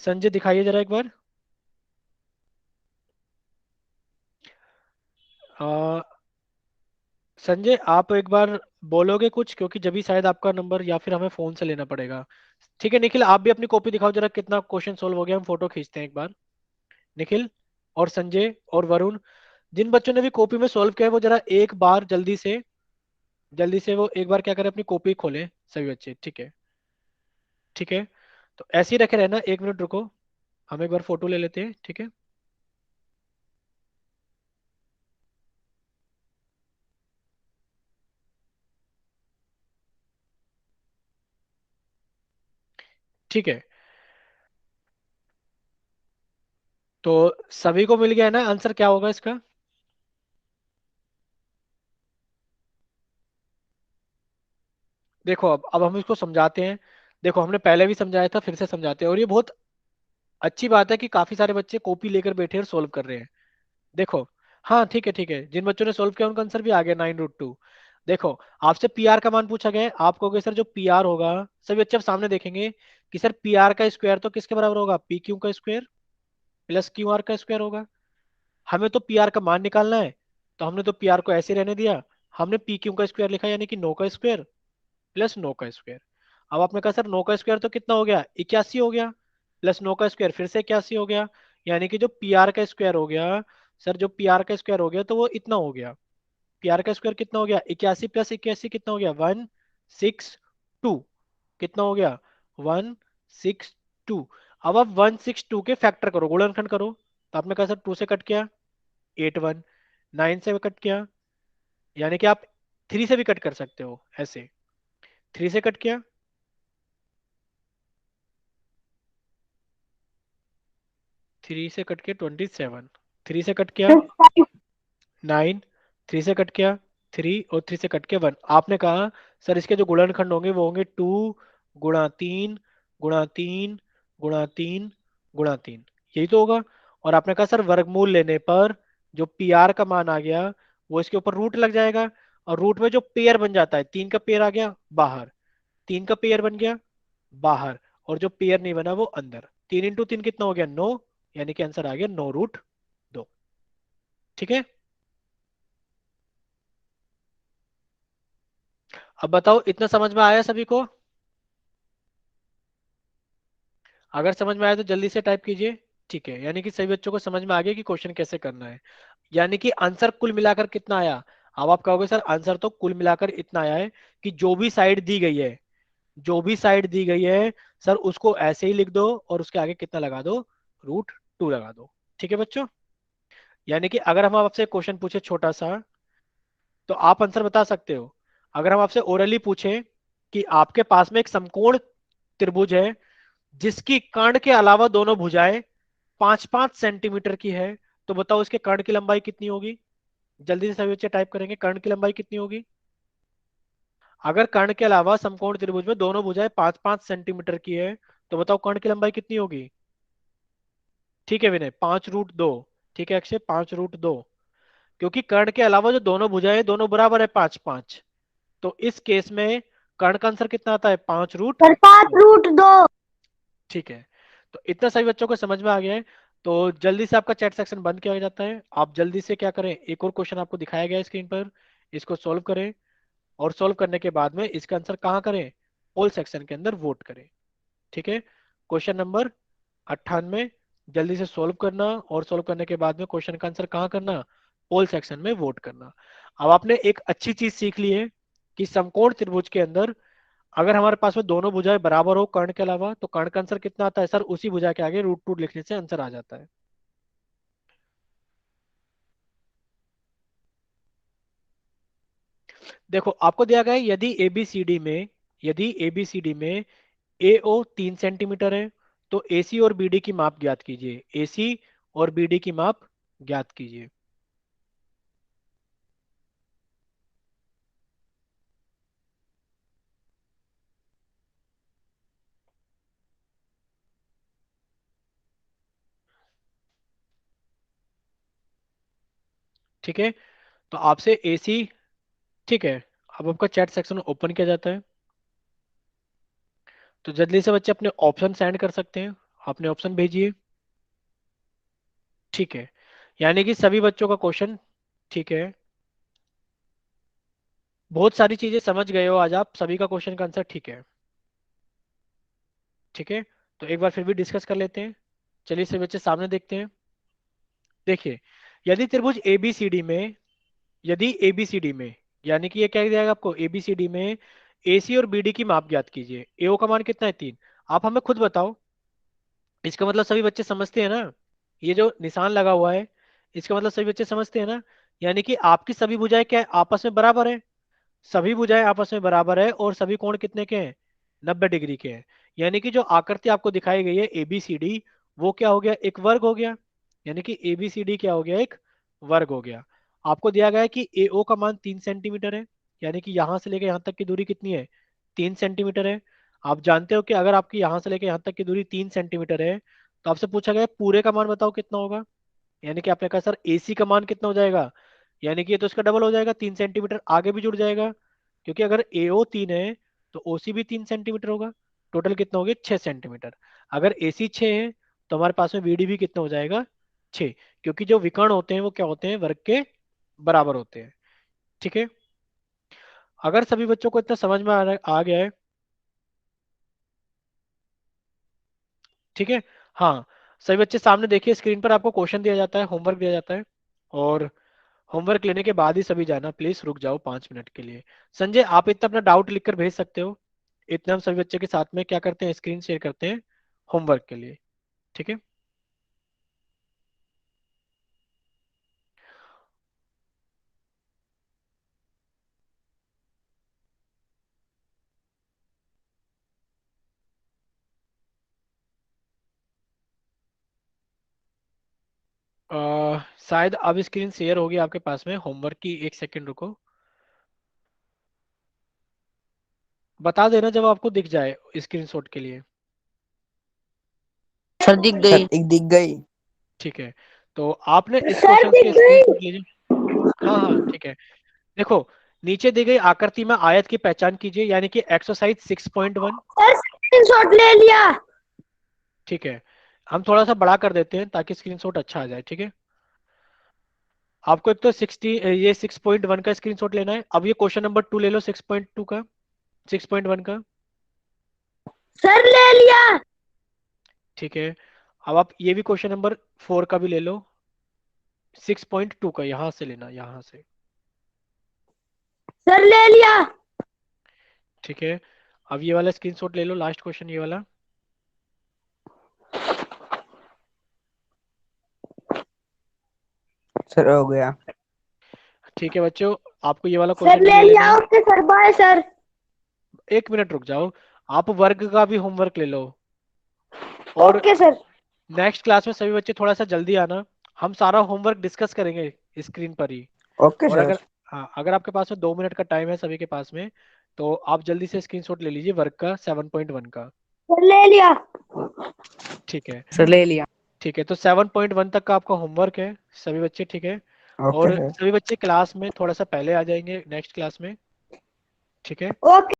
Speaker 1: संजय दिखाइए जरा एक बार। अ, संजय आप एक बार बोलोगे कुछ, क्योंकि जब भी शायद आपका नंबर या फिर हमें फोन से लेना पड़ेगा। ठीक है निखिल, आप भी अपनी कॉपी दिखाओ जरा, कितना क्वेश्चन सोल्व हो गया, हम फोटो खींचते हैं एक बार। निखिल और संजय और वरुण, जिन बच्चों ने भी कॉपी में सॉल्व किया है वो जरा एक बार जल्दी से वो एक बार क्या करें, अपनी कॉपी खोलें सभी बच्चे। ठीक है, ठीक है, तो ऐसे ही रखे रहना, 1 मिनट रुको, हम एक बार फोटो ले लेते हैं। ठीक है, ठीक है, तो सभी को मिल गया है ना आंसर, क्या होगा इसका। देखो अब हम इसको समझाते हैं। देखो हमने पहले भी समझाया था, फिर से समझाते हैं, और ये बहुत अच्छी बात है कि काफी सारे बच्चे कॉपी लेकर बैठे और सोल्व कर रहे हैं। देखो, हाँ ठीक है, ठीक है, जिन बच्चों ने सोल्व किया उनका आंसर भी आ गया 9√2। देखो, आपसे पी आर का मान पूछा गया है, आप कहोगे सर जो पी आर होगा, सभी बच्चे अब सामने देखेंगे कि सर पी आर का स्क्वायर तो किसके बराबर होगा, पी क्यू का स्क्वायर प्लस क्यू आर का स्क्वायर होगा। हमें तो पी आर का मान निकालना है, तो हमने तो पी आर को ऐसे रहने दिया, हमने पी क्यू का स्क्वायर लिखा, यानी कि 9 का स्क्वायर प्लस 9 का स्क्वायर। अब आपने कहा सर 9 का स्क्वायर तो कितना हो गया, 81 हो गया, प्लस 9 का स्क्वायर फिर से 81 हो गया, यानी कि जो पी आर का स्क्वायर हो गया, सर जो पी आर का स्क्वायर हो गया तो वो इतना हो गया। पी आर का स्क्वायर कितना हो गया, 81 प्लस 81 कितना हो गया, 162। कितना हो गया, 162। अब आप 162 के फैक्टर करो, गुणनखंड करो। तो आपने कहा सर 2 से कट किया 81, 9 से कट किया, यानी कि आप 3 से भी कट कर सकते हो ऐसे, 3 से कट किया, 3 से कट के 27, 3 से कट किया 9, 3 से कट किया 3, और 3 से कट के 1। आपने कहा सर इसके जो गुणनखंड होंगे वो होंगे 2 गुणा 3 गुणा 3 गुणा 3 गुणा 3, यही तो होगा। और आपने कहा सर वर्गमूल लेने पर जो पी आर का मान आ गया वो इसके ऊपर रूट लग जाएगा, और रूट में जो पेयर बन जाता है, 3 का पेयर आ गया बाहर, 3 का पेयर बन गया बाहर, और जो पेयर नहीं बना वो अंदर। 3 × 3 कितना हो गया, 9, यानी कि आंसर आ गया 9√2। ठीक है, अब बताओ इतना समझ में आया सभी को। अगर समझ में आया तो जल्दी से टाइप कीजिए। ठीक है, यानी कि सभी बच्चों को समझ में आ गया कि क्वेश्चन कैसे करना है। यानी कि आंसर कुल मिलाकर कितना आया। अब आप कहोगे सर आंसर तो कुल मिलाकर इतना आया है कि जो भी साइड दी गई है, जो भी साइड दी गई है, सर उसको ऐसे ही लिख दो और उसके आगे कितना लगा दो, √2 लगा दो। ठीक है बच्चों, यानी कि अगर हम आपसे क्वेश्चन पूछे छोटा सा, तो आप आंसर बता सकते हो। अगर हम आपसे ओरली पूछे कि आपके पास में एक समकोण त्रिभुज है जिसकी कर्ण के अलावा दोनों भुजाएं 5-5 सेंटीमीटर की है, तो बताओ इसके कर्ण की लंबाई कितनी होगी। जल्दी से सभी बच्चे टाइप करेंगे, कर्ण की लंबाई कितनी होगी। अगर कर्ण के अलावा समकोण त्रिभुज में दोनों भुजाएं 5-5 सेंटीमीटर की है, तो बताओ कर्ण की लंबाई कितनी होगी। ठीक है विनय, 5√2। ठीक है अक्षय, 5√2, क्योंकि कर्ण के अलावा जो दोनों भुजाएं दोनों बराबर है 5-5, तो इस केस में कर्ण का आंसर कितना आता है, 5 रूट
Speaker 2: सर पाँच
Speaker 1: दो।
Speaker 2: रूट दो
Speaker 1: ठीक है, तो इतना सभी बच्चों को समझ में आ गया है। तो जल्दी से आपका चैट सेक्शन बंद किया जाता है, आप जल्दी से क्या करें, एक और क्वेश्चन आपको दिखाया गया है स्क्रीन पर, इसको सॉल्व करें, और सॉल्व करने के बाद में इसका आंसर कहाँ करें, पोल सेक्शन के अंदर वोट करें। ठीक है, क्वेश्चन नंबर 98 जल्दी से सॉल्व करना, और सॉल्व करने के बाद में क्वेश्चन का आंसर कहाँ करना, पोल सेक्शन में वोट करना। अब आपने एक अच्छी चीज सीख ली है कि समकोण त्रिभुज के अंदर अगर हमारे पास में दोनों भुजाएं बराबर हो कर्ण के अलावा, तो कर्ण का आंसर कितना आता है, सर उसी भुजा के आगे √2 लिखने से आंसर आ जाता है। देखो आपको दिया गया है, यदि एबीसीडी में ए ओ 3 सेंटीमीटर है, तो एसी और बीडी की माप ज्ञात कीजिए, एसी और बीडी की माप ज्ञात कीजिए। ठीक है, तो आपसे एसी, ठीक है, अब आपका चैट सेक्शन ओपन किया जाता है, तो जल्दी से बच्चे अपने ऑप्शन सेंड कर सकते हैं, अपने ऑप्शन भेजिए। ठीक है, यानी कि सभी बच्चों का क्वेश्चन, ठीक है, बहुत सारी चीजें समझ गए हो आज आप, सभी का क्वेश्चन का आंसर ठीक है। ठीक है, तो एक बार फिर भी डिस्कस कर लेते हैं। चलिए सभी बच्चे सामने देखते हैं। देखिए, यदि त्रिभुज एबीसीडी में, यदि एबीसीडी में, यानी कि ये क्या दिया जाएगा आपको, एबीसीडी में एसी और बीडी की माप ज्ञात कीजिए। एओ का मान कितना है 3। आप हमें खुद बताओ, इसका मतलब सभी बच्चे समझते हैं ना, ये जो निशान लगा हुआ है, इसका मतलब सभी बच्चे समझते हैं ना, यानी कि आपकी सभी भुजाएं क्या है, आपस में बराबर है। सभी भुजाएं आपस में बराबर है और सभी कोण कितने के हैं, 90 डिग्री के हैं। यानी कि जो आकृति आपको दिखाई गई है एबीसीडी, वो क्या हो गया, एक वर्ग हो गया। यानी कि एबीसीडी क्या हो गया, एक वर्ग हो गया। आपको दिया गया है कि एओ का मान 3 सेंटीमीटर है, यानी कि यहां से लेकर यहां तक की दूरी कितनी है, 3 सेंटीमीटर है। आप जानते हो कि अगर आपकी यहां से लेकर यहां तक की दूरी 3 सेंटीमीटर है, तो आपसे पूछा गया है पूरे का मान बताओ कितना होगा। यानी कि आपने कहा सर एसी का मान कितना हो जाएगा, यानी कि ये तो इसका डबल हो जाएगा, 3 सेंटीमीटर आगे भी जुड़ जाएगा, क्योंकि अगर एओ 3 है तो ओसी भी 3 सेंटीमीटर होगा। टोटल कितना हो गया, 6 सेंटीमीटर। अगर एसी 6 है तो हमारे पास में बीडी भी कितना हो जाएगा, 6, क्योंकि जो विकर्ण होते हैं वो क्या होते हैं, वर्ग के बराबर होते हैं। ठीक है, अगर सभी बच्चों को इतना समझ में आ गया है, ठीक है। हाँ, सभी बच्चे सामने देखिए, स्क्रीन पर आपको क्वेश्चन दिया जाता है, होमवर्क दिया जाता है, और होमवर्क लेने के बाद ही सभी जाना, प्लीज रुक जाओ 5 मिनट के लिए। संजय, आप इतना अपना डाउट लिखकर भेज सकते हो। इतना हम सभी बच्चे के साथ में क्या करते हैं, स्क्रीन शेयर करते हैं होमवर्क के लिए। ठीक है, शायद अब स्क्रीन शेयर होगी आपके पास में होमवर्क की, 1 सेकंड रुको, बता देना जब आपको दिख जाए स्क्रीनशॉट के लिए।
Speaker 3: सर दिख
Speaker 4: सर
Speaker 3: गई।
Speaker 4: एक दिख गई।
Speaker 1: ठीक है, तो आपने इस
Speaker 2: सर
Speaker 1: क्वेश्चन
Speaker 2: दिख
Speaker 1: के
Speaker 2: गई।
Speaker 1: स्क्रीनशॉट लीजिए। हाँ हाँ ठीक है, देखो, नीचे दी गई आकृति में आयत की पहचान कीजिए, यानी कि एक्सरसाइज 6.1।
Speaker 2: सर स्क्रीनशॉट ले लिया।
Speaker 1: ठीक है, हम थोड़ा सा बड़ा कर देते हैं ताकि स्क्रीनशॉट अच्छा आ जाए। ठीक है, आपको एक तो 6.1 का स्क्रीनशॉट लेना है। अब ये क्वेश्चन नंबर 2 ले लो, 6.2 का, 6.1 का।
Speaker 2: सर ले लिया।
Speaker 1: ठीक है, अब आप ये भी क्वेश्चन नंबर 4 का भी ले लो, 6.2 का, यहां से लेना, यहां से।
Speaker 2: सर ले लिया।
Speaker 1: ठीक है, अब ये वाला स्क्रीनशॉट ले लो, लास्ट क्वेश्चन ये वाला।
Speaker 4: सर हो गया।
Speaker 1: ठीक है बच्चों, आपको ये वाला
Speaker 2: सर
Speaker 1: क्वेश्चन भी
Speaker 2: ले
Speaker 1: ले लेना
Speaker 2: लिया।
Speaker 1: है।
Speaker 2: Okay sir, bye sir.
Speaker 1: 1 minute रुक जाओ, आप वर्ग का भी होमवर्क ले लो, और
Speaker 2: ओके सर।
Speaker 1: नेक्स्ट क्लास में सभी बच्चे थोड़ा सा जल्दी आना, हम सारा होमवर्क डिस्कस करेंगे स्क्रीन पर ही।
Speaker 4: ओके
Speaker 1: और अगर,
Speaker 4: सर।
Speaker 1: हाँ, अगर आपके पास में 2 मिनट का टाइम है सभी के पास में, तो आप जल्दी से स्क्रीनशॉट ले लीजिए वर्क का 7.1 का।
Speaker 2: सर ले लिया।
Speaker 1: ठीक है,
Speaker 4: सर ले लिया।
Speaker 1: ठीक है, तो 7.1 तक का आपका होमवर्क है सभी बच्चे। ठीक है,
Speaker 4: ओके
Speaker 1: और
Speaker 4: सर।
Speaker 1: सभी बच्चे क्लास में थोड़ा सा पहले आ जाएंगे नेक्स्ट क्लास में। ठीक है।
Speaker 2: ओके।